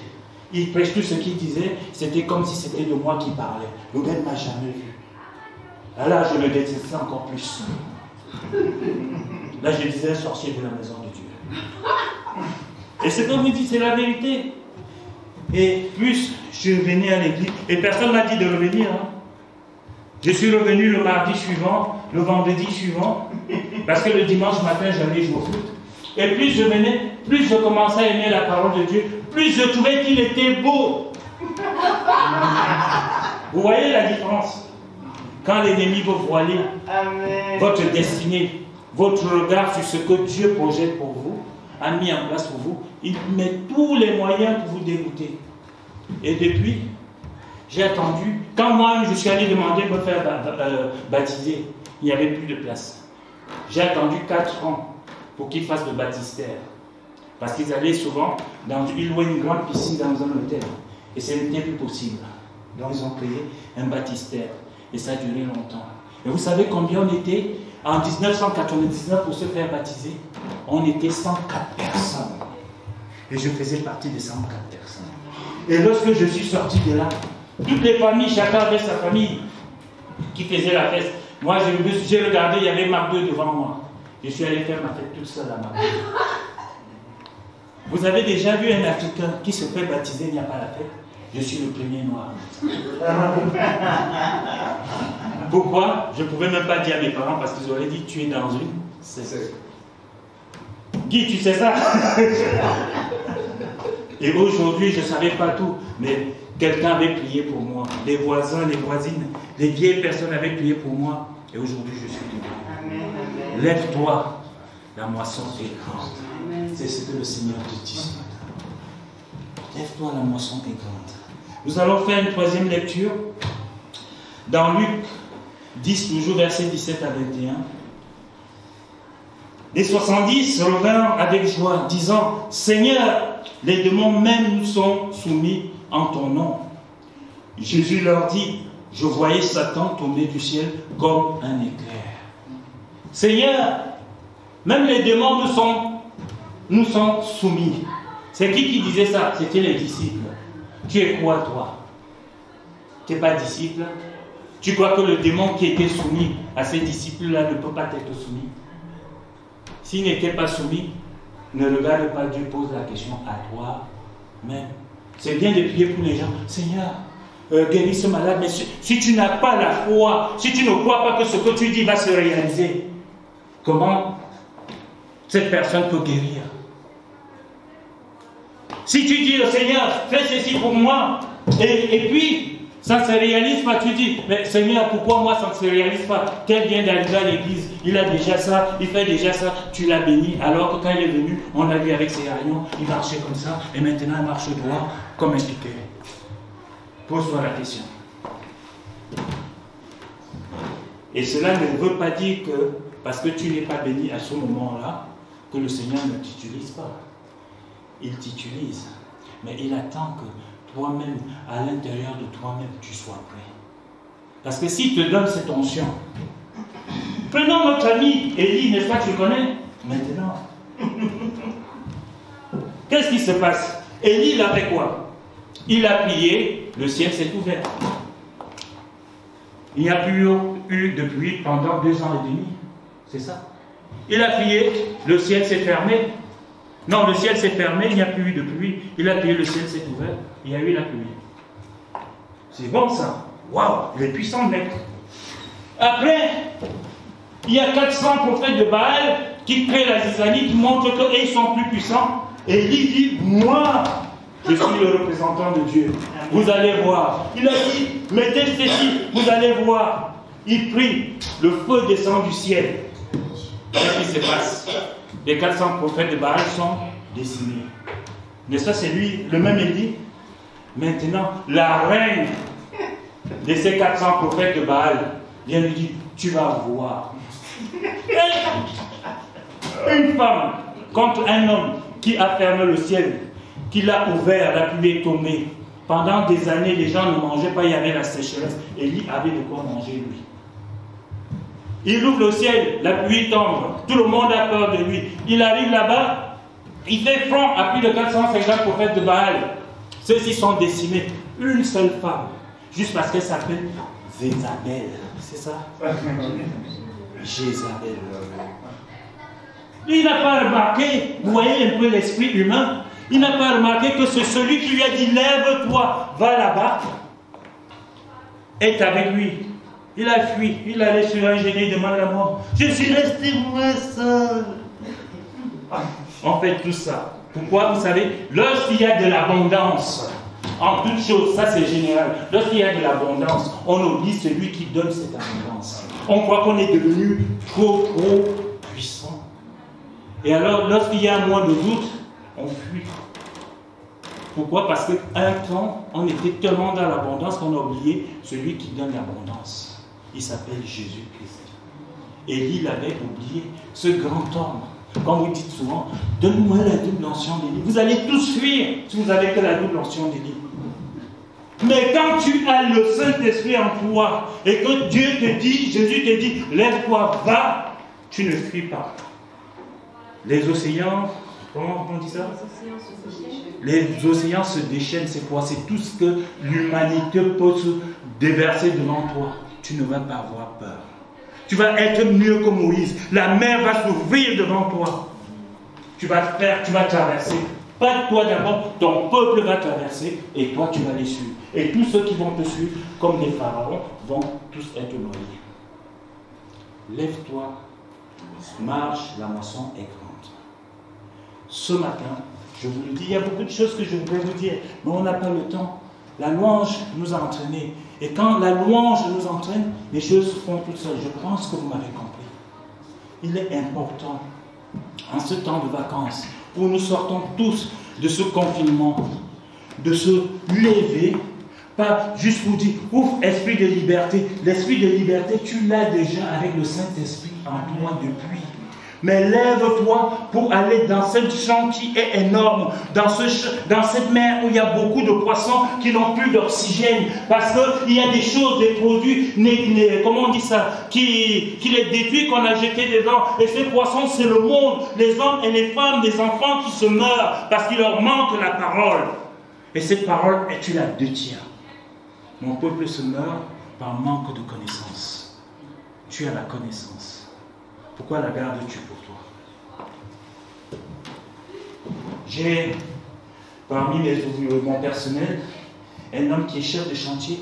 H: Il prêche tout ce qu'il disait, c'était comme si c'était de moi qui parlait. Le gars ne m'a jamais vu. Alors, je le détestais encore plus. Là, je disais, sorcier de la maison de Dieu. Et c'est comme il dit, c'est la vérité. Et plus je venais à l'église, et personne ne m'a dit de revenir. Hein. Je suis revenu le mardi suivant, le vendredi suivant, parce que le dimanche matin, j'allais jouer au foot. Et plus je venais, plus je commençais à aimer la parole de Dieu, plus je trouvais qu'il était beau. Vous voyez la différence? Quand l'ennemi veut voiler votre destinée, votre regard sur ce que Dieu projette pour vous, a mis en place pour vous, il met tous les moyens pour vous dégoûter. Et depuis, j'ai attendu, quand moi je suis allé demander de me faire baptiser, il n'y avait plus de place. J'ai attendu 4 ans pour qu'ils fassent le baptistère. Parce qu'ils allaient souvent, ils louaient une grande piscine dans un hôtel. Et ce n'était plus possible. Donc ils ont créé un baptistère. Et ça a duré longtemps. Et vous savez combien on était en 1999 pour se faire baptiser? On était 104 personnes. Et je faisais partie des 104 personnes. Et lorsque je suis sorti de là, toutes les familles, chacun avait sa famille qui faisait la fête. Moi, j'ai regardé, il y avait Marc 2 devant moi. Je suis allé faire ma fête toute seule à Marc 2. Vous avez déjà vu un Africain qui se fait baptiser, il n'y a pas la fête? Je suis le premier noir. Pourquoi? Je ne pouvais même pas dire à mes parents parce qu'ils auraient dit tu es dans une. Guy, tu sais ça? Et aujourd'hui, je ne savais pas tout, mais quelqu'un avait prié pour moi. Les voisins, les voisines, les vieilles personnes avaient prié pour moi. Et aujourd'hui, je suis debout. Lève-toi, la moisson est grande. C'est ce que le Seigneur te dit. Lève-toi, la moisson est grande. Nous allons faire une troisième lecture dans Luc 10, toujours versets 17 à 21. Les 70 revinrent avec joie, disant, Seigneur, les démons même nous sont soumis en ton nom. Jésus leur dit, je voyais Satan tomber du ciel comme un éclair. Seigneur, même les démons nous sont soumis. C'est qui disait ça? C'était les disciples. Tu es quoi, toi? Tu n'es pas disciple? Tu crois que le démon qui était soumis à ces disciples-là ne peut pas être soumis? S'il n'était pas soumis, ne regarde pas Dieu, pose la question à toi-même. C'est bien de prier pour les gens. Seigneur, guéris ce malade, mais si tu n'as pas la foi, si tu ne crois pas que ce que tu dis va se réaliser, comment cette personne peut guérir? Si tu dis au Seigneur, fais ceci pour moi, et puis, Ça ne se réalise pas. Tu dis, mais Seigneur, pourquoi moi ça ne se réalise pas? Tel vient d'arriver à l'église, il a déjà ça, il fait déjà ça, tu l'as béni. Alors que quand il est venu, on l'a vu avec ses rayons, il marchait comme ça, et maintenant il marche droit comme un piquet. Pose-toi la question. Et cela ne veut pas dire que, parce que tu n'es pas béni à ce moment-là, que le Seigneur ne t'utilise pas. Il t'utilise, mais il attend que toi-même, à l'intérieur de toi-même, tu sois prêt. Parce que s'il te donne cette onction, prenons notre ami Élie, n'est-ce pas, tu le connais? Maintenant. Qu'est-ce qui se passe? Élie, il a fait quoi? Il a prié, le ciel s'est ouvert. Il n'y a plus eu de pluie pendant 2 ans et demi. C'est ça. Il a prié, le ciel s'est fermé. Non, le ciel s'est fermé, il n'y a plus eu de pluie. Il a prié, le ciel s'est ouvert, il y a eu la pluie. C'est bon ça. Waouh, il est puissant, mec. Après, il y a 400 prophètes de Baal qui créent la zizanie, qui montrent qu'ils sont plus puissants. Et il dit, moi, je suis le représentant de Dieu. Vous allez voir. Il a dit, mettez ceci, vous allez voir. Il prie, le feu descend du ciel. Qu'est-ce qui se passe? Les 400 prophètes de Baal sont décimés. Mais ça, c'est lui, le même Élie. Maintenant, la reine de ces 400 prophètes de Baal vient lui dire, tu vas voir. Une femme contre un homme qui a fermé le ciel, qui l'a ouvert, la pluie est tombée. Pendant des années, les gens ne mangeaient pas, il y avait la sécheresse. Élie avait de quoi manger, lui. Il ouvre le ciel, la pluie tombe, tout le monde a peur de lui. Il arrive là-bas, il fait front à plus de 450 prophètes de Baal. Ceux-ci sont décimés. Une seule femme, juste parce qu'elle s'appelle Jézabel. C'est ça? Jézabel. Il n'a pas remarqué, vous voyez un peu l'esprit humain, il n'a pas remarqué que c'est celui qui lui a dit, lève-toi, va là-bas, est avec lui. Il a fui, il allait sur un génie, il demande la mort. Je suis resté moi seul. On fait tout ça. Pourquoi? Vous savez, lorsqu'il y a de l'abondance, en toutes choses, ça c'est général, lorsqu'il y a de l'abondance, on oublie celui qui donne cette abondance. On croit qu'on est devenu trop puissant. Et alors, lorsqu'il y a un moins de doute, on fuit. Pourquoi? Parce qu'un temps, on était tellement dans l'abondance qu'on a oublié celui qui donne l'abondance. Il s'appelle Jésus-Christ. Élie l'avait oublié, ce grand homme. Comme vous dites souvent, donne-moi la double onction d'Élie. Vous allez tous fuir si vous n'avez que la double onction d'Élie. Mais quand tu as le Saint-Esprit en toi et que Dieu te dit, Jésus te dit, lève-toi, va, tu ne fuis pas. Les océans, comment on dit ça? Les océans se déchaînent, c'est quoi? C'est tout ce que l'humanité peut se déverser devant toi. Tu ne vas pas avoir peur. Tu vas être mieux que Moïse. La mer va s'ouvrir devant toi. Tu vas traverser. Pas toi d'abord, ton peuple va traverser et toi tu vas les suivre. Et tous ceux qui vont te suivre, comme des pharaons, vont tous être noyés. Lève-toi, marche, la moisson est grande. Ce matin, je vous le dis, il y a beaucoup de choses que je voudrais vous dire, mais on n'a pas le temps. La louange nous a entraînés. Et quand la louange nous entraîne, les choses se font toutes seules. Je pense que vous m'avez compris. Il est important, en ce temps de vacances, où nous sortons tous de ce confinement, de se lever, pas juste pour dire, ouf, esprit de liberté. L'esprit de liberté, tu l'as déjà avec le Saint-Esprit en toi depuis. Mais lève-toi pour aller dans cette chambre qui est énorme, dans cette mer où il y a beaucoup de poissons qui n'ont plus d'oxygène, parce qu'il y a des choses, des produits, comment on dit ça, qui les détruisent, qu'on a jeté dedans. Et ces poissons, c'est le monde, les hommes et les femmes, des enfants qui se meurent parce qu'il leur manque la parole. Et cette parole, tu la détiens. Mon peuple se meurt par manque de connaissance. Tu as la connaissance. Pourquoi la gardes-tu pour toi? J'ai, parmi mon personnel, un homme qui est chef de chantier.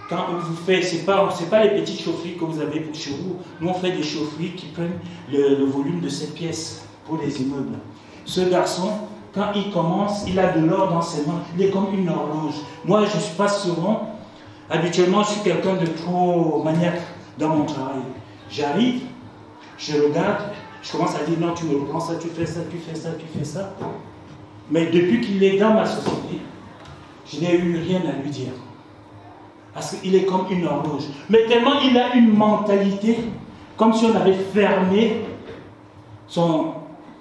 H: Quand on vous fait, ce n'est pas les petites chaufferies que vous avez pour chez vous. Nous, on fait des chaufferies qui prennent le volume de cette pièce pour les immeubles. Ce garçon, quand il commence, il a de l'or dans ses mains. Il est comme une horloge. Moi, je passe souvent Habituellement, je suis quelqu'un de trop maniaque dans mon travail. J'arrive, je regarde, je commence à dire non, tu me reprends ça, tu fais ça, tu fais ça, tu fais ça. Mais depuis qu'il est dans ma société, je n'ai eu rien à lui dire. Parce qu'il est comme une horloge. Mais tellement il a une mentalité, comme si on avait fermé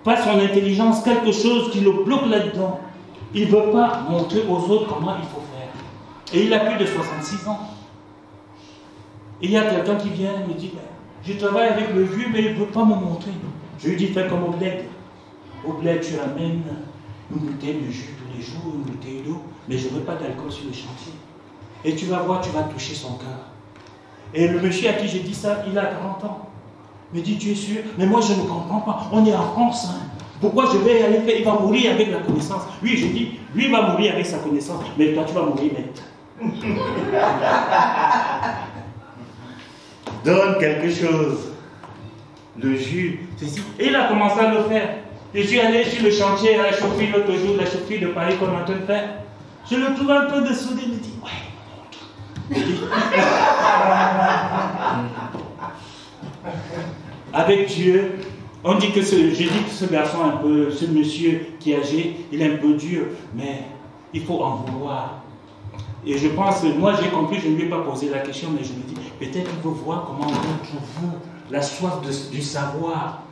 H: pas son intelligence, quelque chose qui le bloque là-dedans. Il ne veut pas montrer aux autres comment il faut faire. Et il a plus de 66 ans. Et il y a quelqu'un qui vient et me dit, je travaille avec le vieux, mais il ne veut pas me montrer. Je lui dis, fais comme au bled. Au bled, tu ramènes une bouteille de jus tous les jours, une bouteille d'eau, mais je ne veux pas d'alcool sur le chantier. Et tu vas voir, tu vas toucher son cœur. Et le monsieur à qui j'ai dit ça, il a 40 ans. Il me dit, tu es sûr? Mais moi, je ne comprends pas. On est en France. Hein. Pourquoi je vais aller faire? Il va mourir avec la connaissance. Oui, je dis, lui va mourir avec sa connaissance, mais toi, tu vas mourir bête. Donne quelque chose. Le jus, ceci. Et il a commencé à le faire. Je suis allé sur le chantier à la chaufferie l'autre jour, la chaufferie de Paris qu'on est en train de faire. Je le trouve un peu dessoudé, il me dit, ouais, avec Dieu, on dit que j'ai dit que ce garçon un peu, ce monsieur qui est âgé, il est un peu dur, mais il faut en vouloir. Et je pense, moi j'ai compris, je ne lui ai pas posé la question, mais je me dis, peut-être qu'il veut voir comment on retrouve la soif du savoir.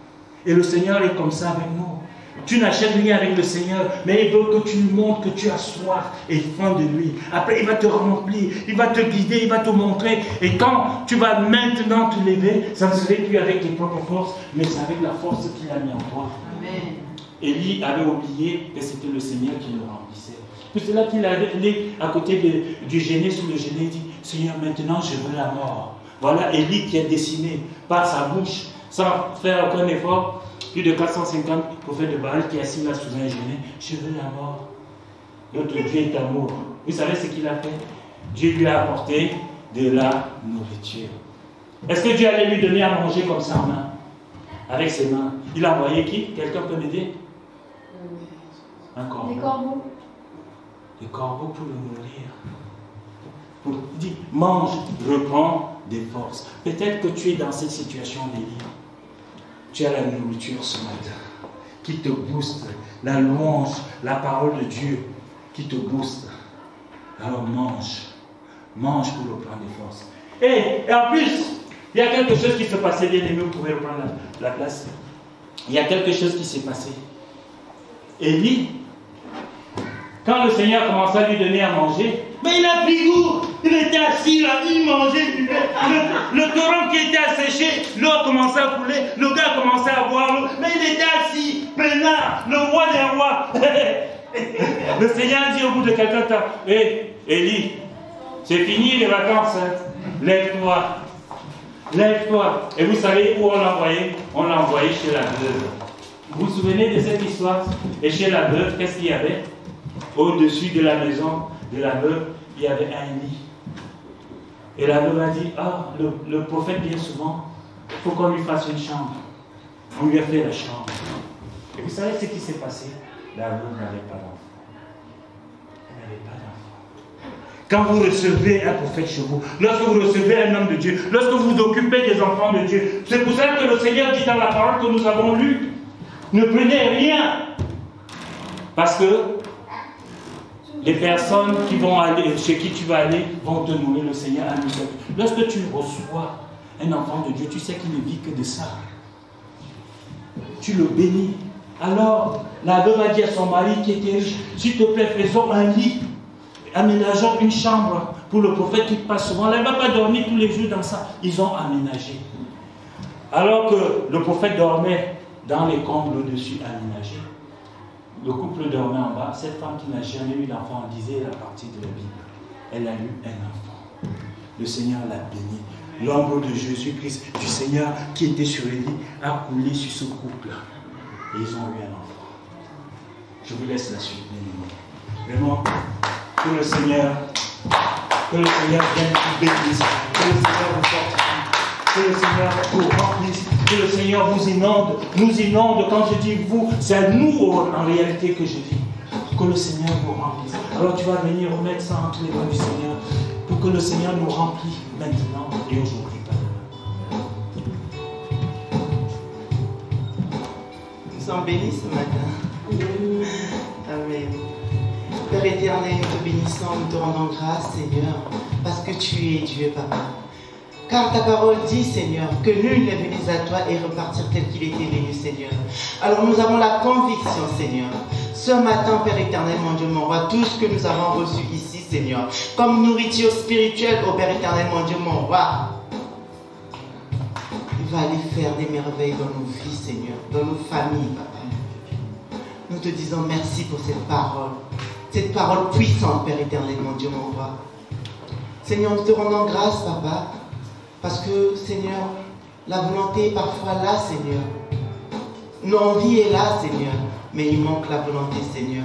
H: Et le Seigneur est comme ça avec nous. Tu n'achètes rien avec le Seigneur, mais il veut que tu lui montres que tu as soif et faim de lui. Après, il va te remplir, il va te guider, il va te montrer. Et quand tu vas maintenant te lever, ça ne serait plus avec tes propres forces, mais c'est avec la force qu'il a mis en toi. Amen. Élie avait oublié que c'était le Seigneur qui le remplissait. C'est là qu'il allait à côté du génie, sous le génie, il dit, Seigneur, maintenant je veux la mort. Voilà Élie qui a dessiné par sa bouche, sans faire aucun effort, plus de 450 prophètes de Baal qui est assis là sous un génie. Je veux la mort. Notre Dieu est amour. Vous savez ce qu'il a fait? Dieu lui a apporté de la nourriture. Est-ce que Dieu allait lui donner à manger comme ça en main? Avec ses mains. Il a envoyé qui? Quelqu'un peut m'aider? Un corbeau.
E: Des corbeaux.
H: Des corbeaux pour le nourrir. Il dit, mange, reprends des forces. Peut-être que tu es dans cette situation, Élie. Tu as la nourriture ce matin qui te booste, la louange, la parole de Dieu qui te booste. Alors mange, mange pour reprendre des forces. Et en plus, il y a quelque chose qui s'est passé, bien aimé, vous pouvez reprendre la place. Il y a quelque chose qui s'est passé. Élie, quand le Seigneur commençait à lui donner à manger, mais il a pris goût. Il était assis là, il mangeait du lait. Le torrent qui était asséché, l'eau a commencé à couler, le gars a commencé à boire l'eau, mais il était assis, peinard, le roi des rois. Le Seigneur dit au bout de quelques temps, hé, Élie, c'est fini les vacances, hein. Lève-toi. Lève-toi. Et vous savez où on l'a envoyé? On l'a envoyé chez la veuve. Vous vous souvenez de cette histoire? Et chez la veuve, qu'est-ce qu'il y avait? Au-dessus de la maison de la veuve, il y avait un lit. Et la veuve a dit, ah, le prophète vient souvent, il faut qu'on lui fasse une chambre. On lui a fait la chambre. Et vous savez ce qui s'est passé? La veuve n'avait pas d'enfant. Elle n'avait pas d'enfant. Quand vous recevez un prophète chez vous, lorsque vous recevez un homme de Dieu, lorsque vous vous occupez des enfants de Dieu, c'est pour ça que le Seigneur dit dans la parole que nous avons lue, ne prenez rien. Parce que les personnes qui vont aller, chez qui tu vas aller, vont te nourrir. Le Seigneur a mis ça. Lorsque tu reçois un enfant de Dieu, tu sais qu'il ne vit que de ça. Tu le bénis. Alors, la veuve a dit à son mari qui était riche, s'il te plaît, faisons un lit, aménageons une chambre pour le prophète qui passe souvent. Là, il ne va pas dormir tous les jours dans ça. Ils ont aménagé. Alors que le prophète dormait dans les combles au-dessus aménagés, le couple dormait en bas. Cette femme qui n'a jamais eu d'enfant disait la partie de la Bible. Elle a eu un enfant. Le Seigneur l'a béni. L'ombre de Jésus-Christ, du Seigneur qui était sur Élie, a coulé sur ce couple. Et ils ont eu un enfant. Je vous laisse la suite, mes amis. Vraiment, que le Seigneur vienne vous bénisse. Que le Seigneur vous fortifie. Que le Seigneur vous remplisse. Que le Seigneur vous inonde, nous inonde. Quand je dis vous, c'est à nous en réalité que je dis. Que le Seigneur vous remplisse. Alors tu vas venir remettre ça entre les mains du Seigneur pour que le Seigneur nous remplisse maintenant et aujourd'hui, Père.
C: Nous sommes bénis ce matin. Amen. Père éternel, nous te bénissons, nous te rendons grâce, Seigneur, parce que tu es Dieu, Papa. Car ta parole dit, Seigneur, que nul n'est venu à toi et repartir tel qu'il était venu, Seigneur. Alors nous avons la conviction, Seigneur, ce matin, Père éternel, mon Dieu, mon roi, tout ce que nous avons reçu ici, Seigneur, comme nourriture spirituelle, au Père éternel, mon Dieu, mon roi, il va aller faire des merveilles dans nos vies, Seigneur, dans nos familles, Papa. Nous te disons merci pour cette parole puissante, Père éternel, mon Dieu, mon roi. Seigneur, nous te rendons grâce, Papa, parce que, Seigneur, la volonté est parfois là, Seigneur. L'envie est là, Seigneur, mais il manque la volonté, Seigneur,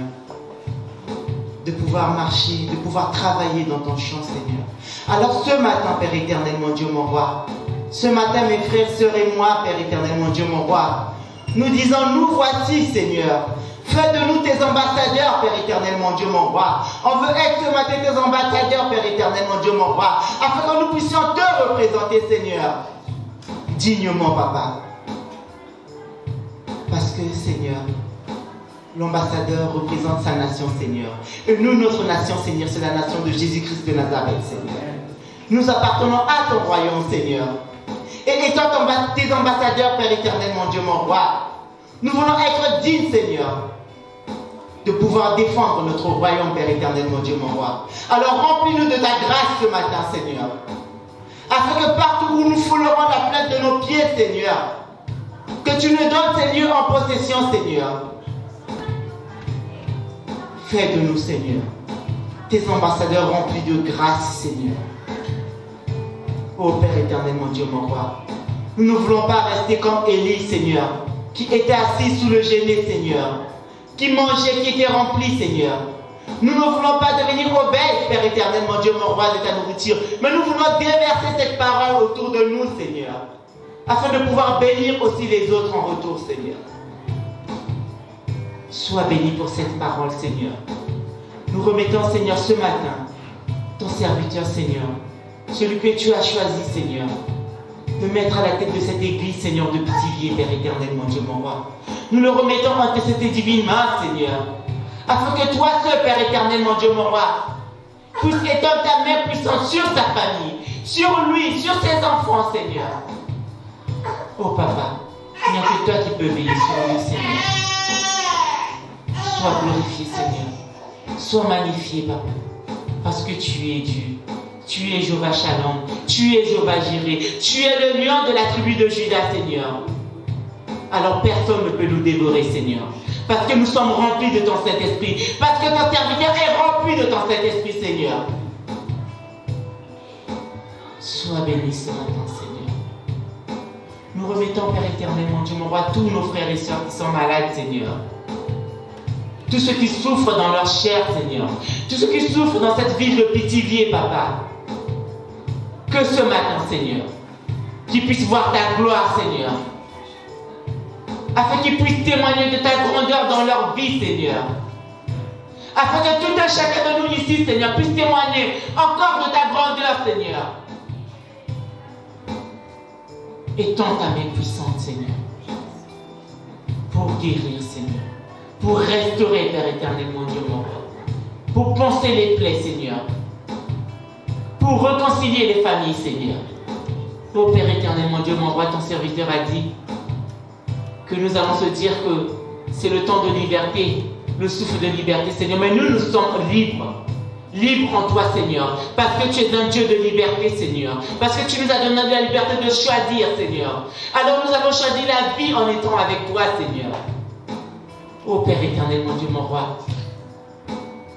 C: de pouvoir marcher, de pouvoir travailler dans ton champ, Seigneur. Alors ce matin, Père éternel, mon Dieu, mon roi, ce matin, mes frères, sœurs et moi, Père éternel, mon Dieu, mon roi, nous disons, nous voici, Seigneur. Fais de nous tes ambassadeurs, Père éternel, mon Dieu, mon roi. On veut être ce matin tes ambassadeurs, Père éternel, mon Dieu, mon roi, afin que nous puissions te représenter, Seigneur, dignement, Papa. Parce que, Seigneur, l'ambassadeur représente sa nation, Seigneur. Et nous, notre nation, Seigneur, c'est la nation de Jésus-Christ de Nazareth, Seigneur. Nous appartenons à ton royaume, Seigneur. Et étant tes ambassadeurs, Père éternel, mon Dieu, mon roi, nous voulons être dignes, Seigneur, de pouvoir défendre notre royaume, Père éternel, mon Dieu, mon roi. Alors remplis-nous de ta grâce ce matin, Seigneur, afin que partout où nous foulerons la plainte de nos pieds, Seigneur, que tu nous donnes ces lieux en possession, Seigneur. Fais de nous, Seigneur, tes ambassadeurs remplis de grâce, Seigneur. Ô Père éternel, mon Dieu, mon roi, nous ne voulons pas rester comme Élie, Seigneur, qui était assis sous le genêt, Seigneur, qui mangeait, qui était rempli, Seigneur. Nous ne voulons pas devenir obèses, Père éternel, mon Dieu, mon roi, de ta nourriture, mais nous voulons déverser cette parole autour de nous, Seigneur, afin de pouvoir bénir aussi les autres en retour, Seigneur. Sois béni pour cette parole, Seigneur. Nous remettons, Seigneur, ce matin, ton serviteur, Seigneur, celui que tu as choisi, Seigneur, de mettre à la tête de cette église, Seigneur, de Pithiviers, Père éternel, mon Dieu, mon roi. Nous le remettons entre cette divine main, Seigneur, afin que toi seul, Père éternel, mon Dieu, mon roi, puisses étendre ta main puissante sur sa famille, sur lui, sur ses enfants, Seigneur. Oh Papa, il n'y a que toi qui peux veiller sur lui, Seigneur. Sois glorifié, Seigneur. Sois magnifié, Papa, parce que tu es Dieu. Tu es Jéhovah Shalom, tu es Jéhovah Jireh, tu es le lion de la tribu de Juda, Seigneur. Alors personne ne peut nous dévorer, Seigneur, parce que nous sommes remplis de ton Saint-Esprit, parce que ton serviteur est rempli de ton Saint-Esprit, Seigneur. Sois béni ce matin, Seigneur. Nous remettons, Père éternel, mon Dieu, mon roi, tous nos frères et sœurs qui sont malades, Seigneur. Tous ceux qui souffrent dans leur chair, Seigneur. Tous ceux qui souffrent dans cette ville de Pithiviers, Papa. Que ce matin, Seigneur, qu'ils puissent voir ta gloire, Seigneur. Afin qu'ils puissent témoigner de ta grandeur dans leur vie, Seigneur. Afin que tout un chacun de nous ici, Seigneur, puisse témoigner encore de ta grandeur, Seigneur. Étends ta main puissante, Seigneur, pour guérir, Seigneur, pour restaurer, Père éternel, mon Dieu, mon roi, pour panser les plaies, Seigneur, pour réconcilier les familles, Seigneur. Ô Père éternel, mon Dieu, mon roi, ton serviteur a dit que nous allons se dire que c'est le temps de liberté, le souffle de liberté, Seigneur, mais nous sommes libres. Libre en toi, Seigneur, parce que tu es un Dieu de liberté, Seigneur, parce que tu nous as donné la liberté de choisir, Seigneur. Alors nous avons choisi la vie en étant avec toi, Seigneur. Ô Père éternel, mon Dieu, mon roi,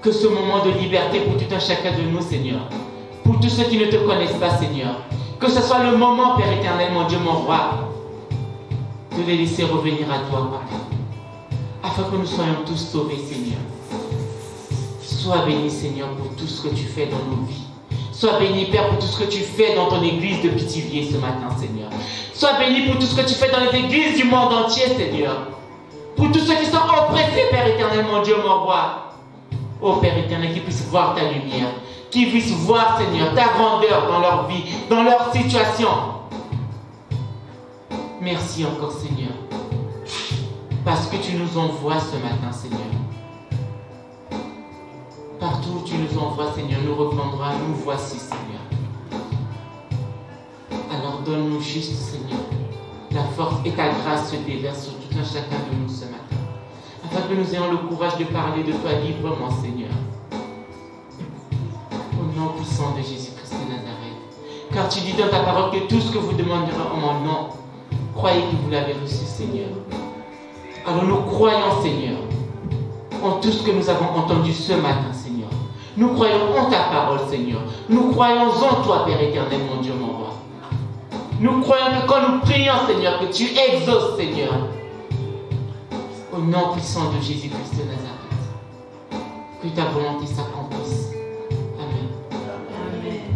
C: que ce moment de liberté pour tout un chacun de nous, Seigneur, pour tous ceux qui ne te connaissent pas, Seigneur, que ce soit le moment, Père éternel, mon Dieu, mon roi, de les laisser revenir à toi, Papa, afin que nous soyons tous sauvés, Seigneur. Sois béni, Seigneur, pour tout ce que tu fais dans nos vies. Sois béni, Père, pour tout ce que tu fais dans ton église de Pithiviers ce matin, Seigneur. Sois béni pour tout ce que tu fais dans les églises du monde entier, Seigneur. Pour tous ceux qui sont oppressés, Père éternel, mon Dieu, mon roi. Ô Père éternel, qu'ils puissent voir ta lumière,
I: qu'ils puissent voir, Seigneur, ta grandeur dans leur vie, dans leur situation. Merci encore, Seigneur, parce que tu nous envoies ce matin, Seigneur. Partout où tu nous envoies, Seigneur, nous répondras, nous voici, Seigneur. Alors donne-nous juste, Seigneur, la force et ta grâce se déverse sur tout un chacun de nous ce matin, afin que nous ayons le courage de parler de toi librement, Seigneur. Au nom puissant de Jésus-Christ de Nazareth. Car tu dis dans ta parole que tout ce que vous demanderez en mon nom, croyez que vous l'avez reçu, Seigneur. Alors nous croyons, Seigneur, en tout ce que nous avons entendu ce matin, Seigneur. Nous croyons en ta parole, Seigneur. Nous croyons en toi, Père éternel, mon Dieu, mon roi. Nous croyons que quand nous prions, Seigneur, que tu exauces, Seigneur. Au nom puissant de Jésus-Christ de Nazareth. Que ta volonté s'accomplisse. Amen.
C: Amen.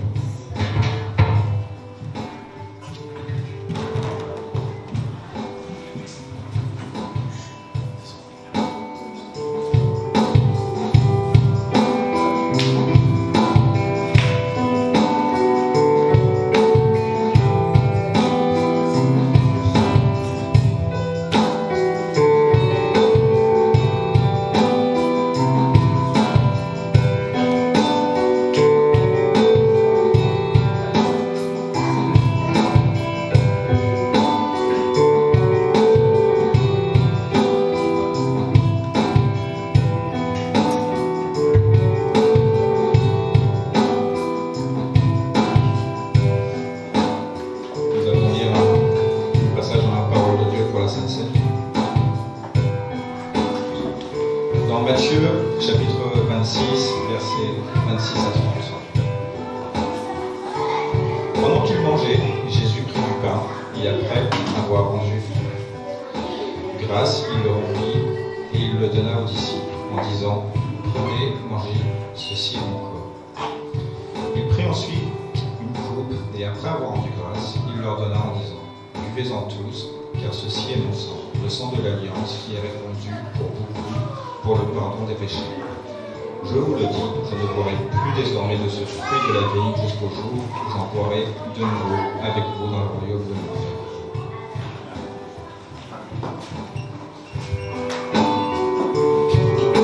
J: Je vous le dis, je ne boirai plus désormais de ce fruit de la vie jusqu'au jour où j'en boirai de nouveau avec vous dans le royaume de mon Père.
A: Toujours là.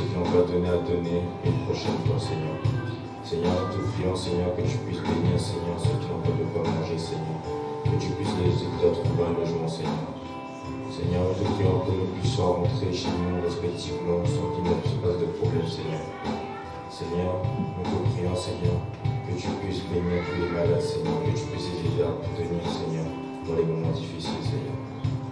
J: qu'ils n'ont pas donné à donner une prochaine fois, Seigneur. Seigneur, nous te prions, Seigneur, que tu puisses bénir, Seigneur, ceux qui n'ont pas de quoi manger, Seigneur. Que tu puisses les aider à trouver un logement, Seigneur. Seigneur, nous te prions que nous puissions rentrer chez nous respectivement sans qu'il ne se passe de problème, Seigneur. Seigneur, nous te prions, Seigneur, que tu puisses bénir tous les malades, Seigneur, que tu puisses les aider à tenir, Seigneur, dans les moments difficiles, Seigneur.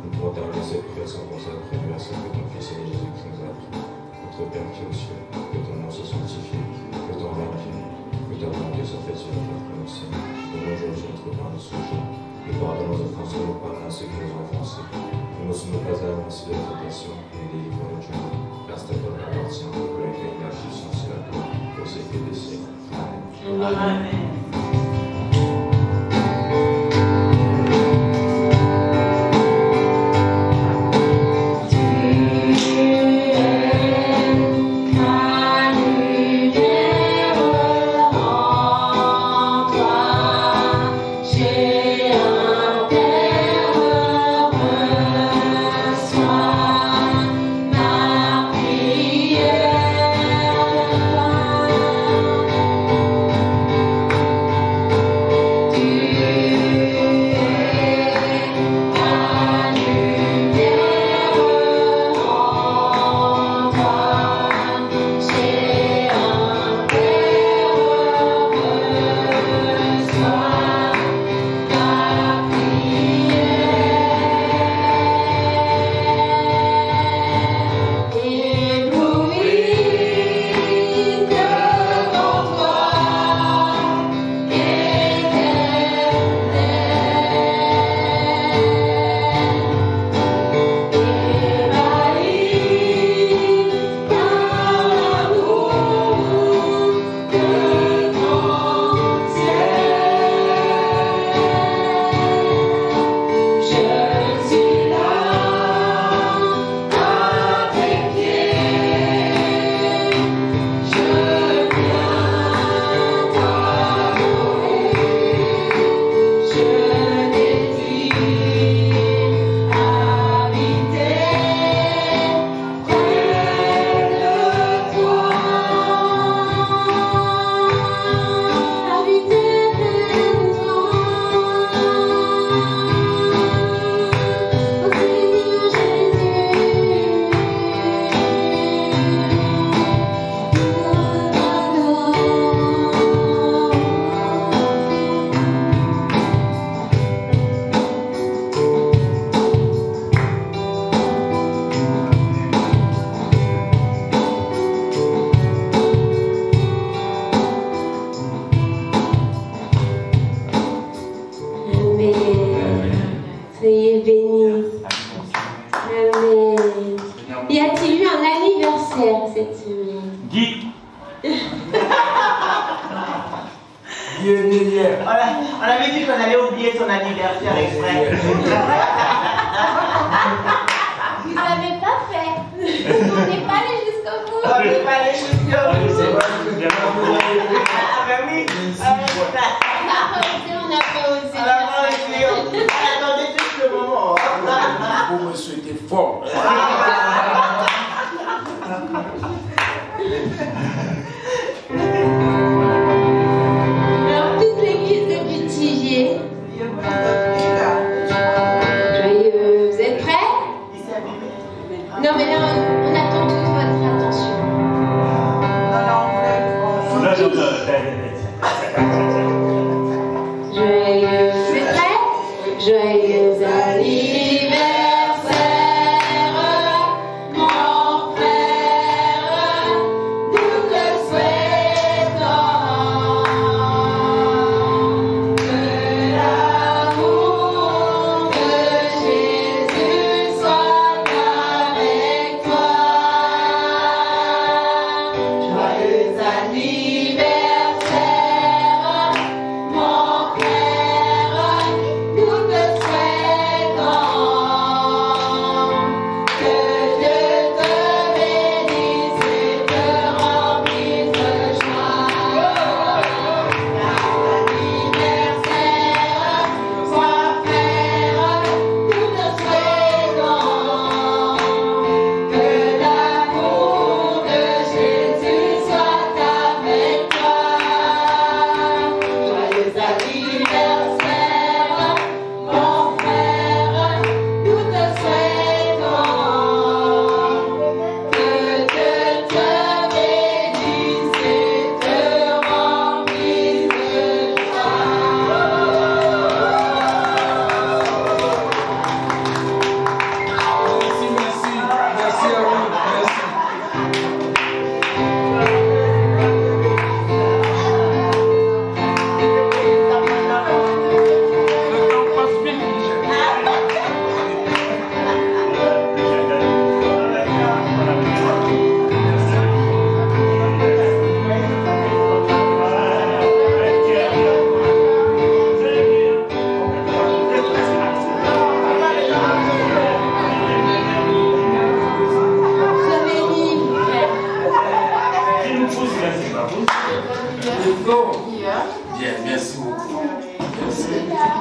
J: Nous pouvons terminer cette prière sans consacrer à ce que ton Fils et Jésus-Christ nous a appris. Notre Père qui est aux cieux, que ton nom soit sanctifié, que ton règne vienne, que ta volonté soit faite sur la terre comme au ciel. Donne-nous aujourd'hui notre pain de ce jour, et pardonne nos offenses comme nous pardonnons à ceux qui nous ont offensés. Ne nous soumettons pas à la merci de la tentation, mais délivre-nous du mal. Car c'est à toi que appartient, que la paix et la puissance et la gloire, pour ces siècles des siècles. Amen.
C: Amen.
A: Soyez bénis. Amen. Y a-t-il eu un anniversaire cette semaine?
H: Guy.
C: On avait dit qu'on allait oublier son anniversaire exprès.
A: Vous n'avez pas fait. On n'est pas allé jusqu'au bout.
C: On n'est pas allé jusqu'au bout. Ah ben oui.
A: On n'a pas osé.
C: On attendait tout le moment.
F: Pour me souhaiter fort.
A: Alors, toute l'église de Pithiviers. Joyeux. Vous êtes prêts? Non, mais là, on attend toute votre attention. Joyeux. Vous êtes prêts? Joyeux anniversaire, mon frère. Nous te
F: go?
C: Yeah.
F: Bien, merci beaucoup. Merci.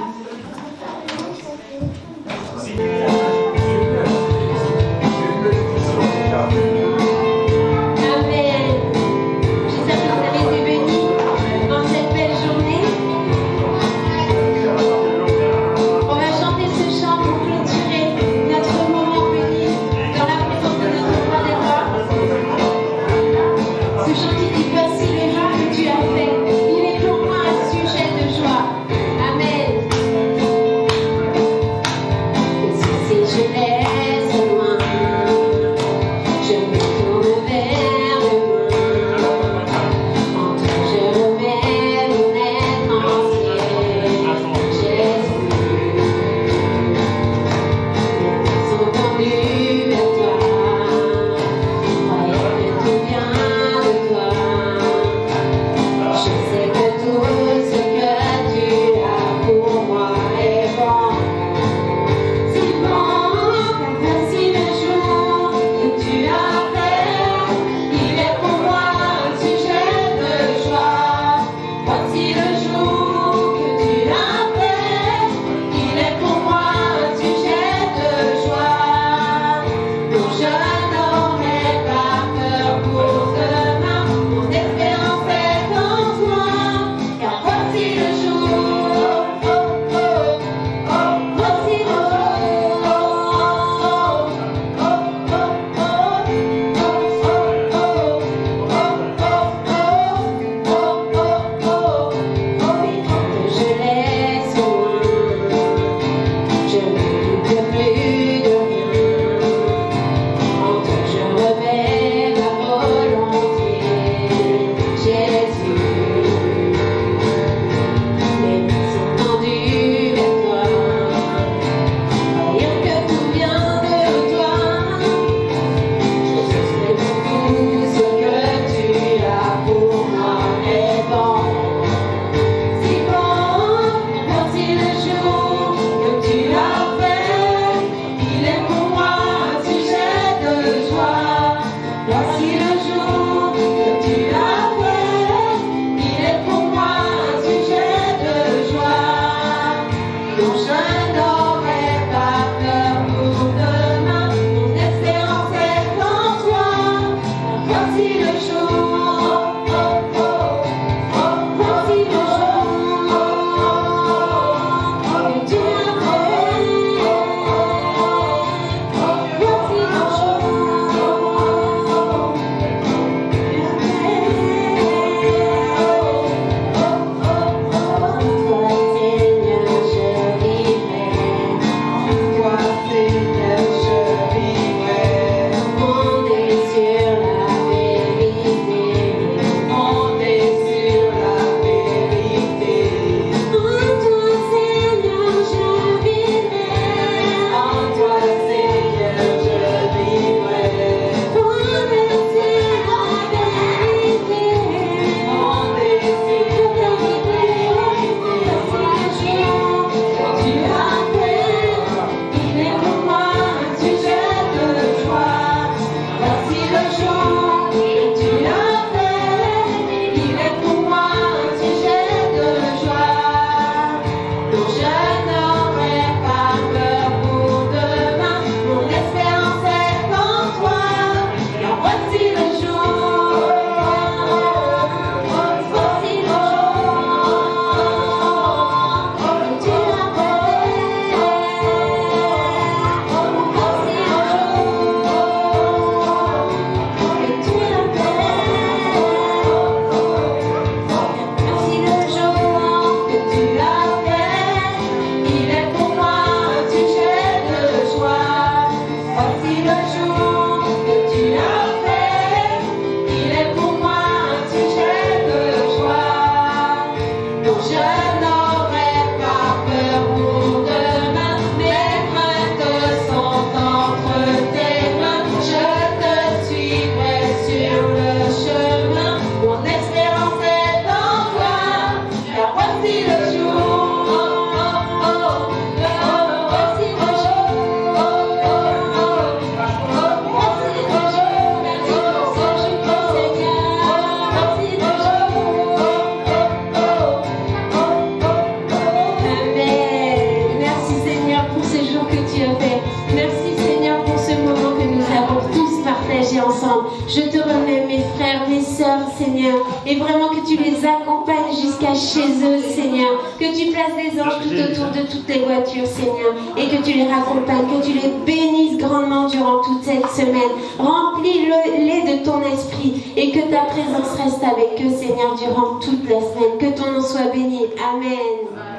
A: les accompagnes jusqu'à chez eux, Seigneur. Que tu places des anges tout autour de toutes les voitures, Seigneur, et que tu les raccompagnes, que tu les bénisses grandement durant toute cette semaine. Remplis-les de ton esprit et que ta présence reste avec eux, Seigneur, durant toute la semaine. Que ton nom soit béni. Amen.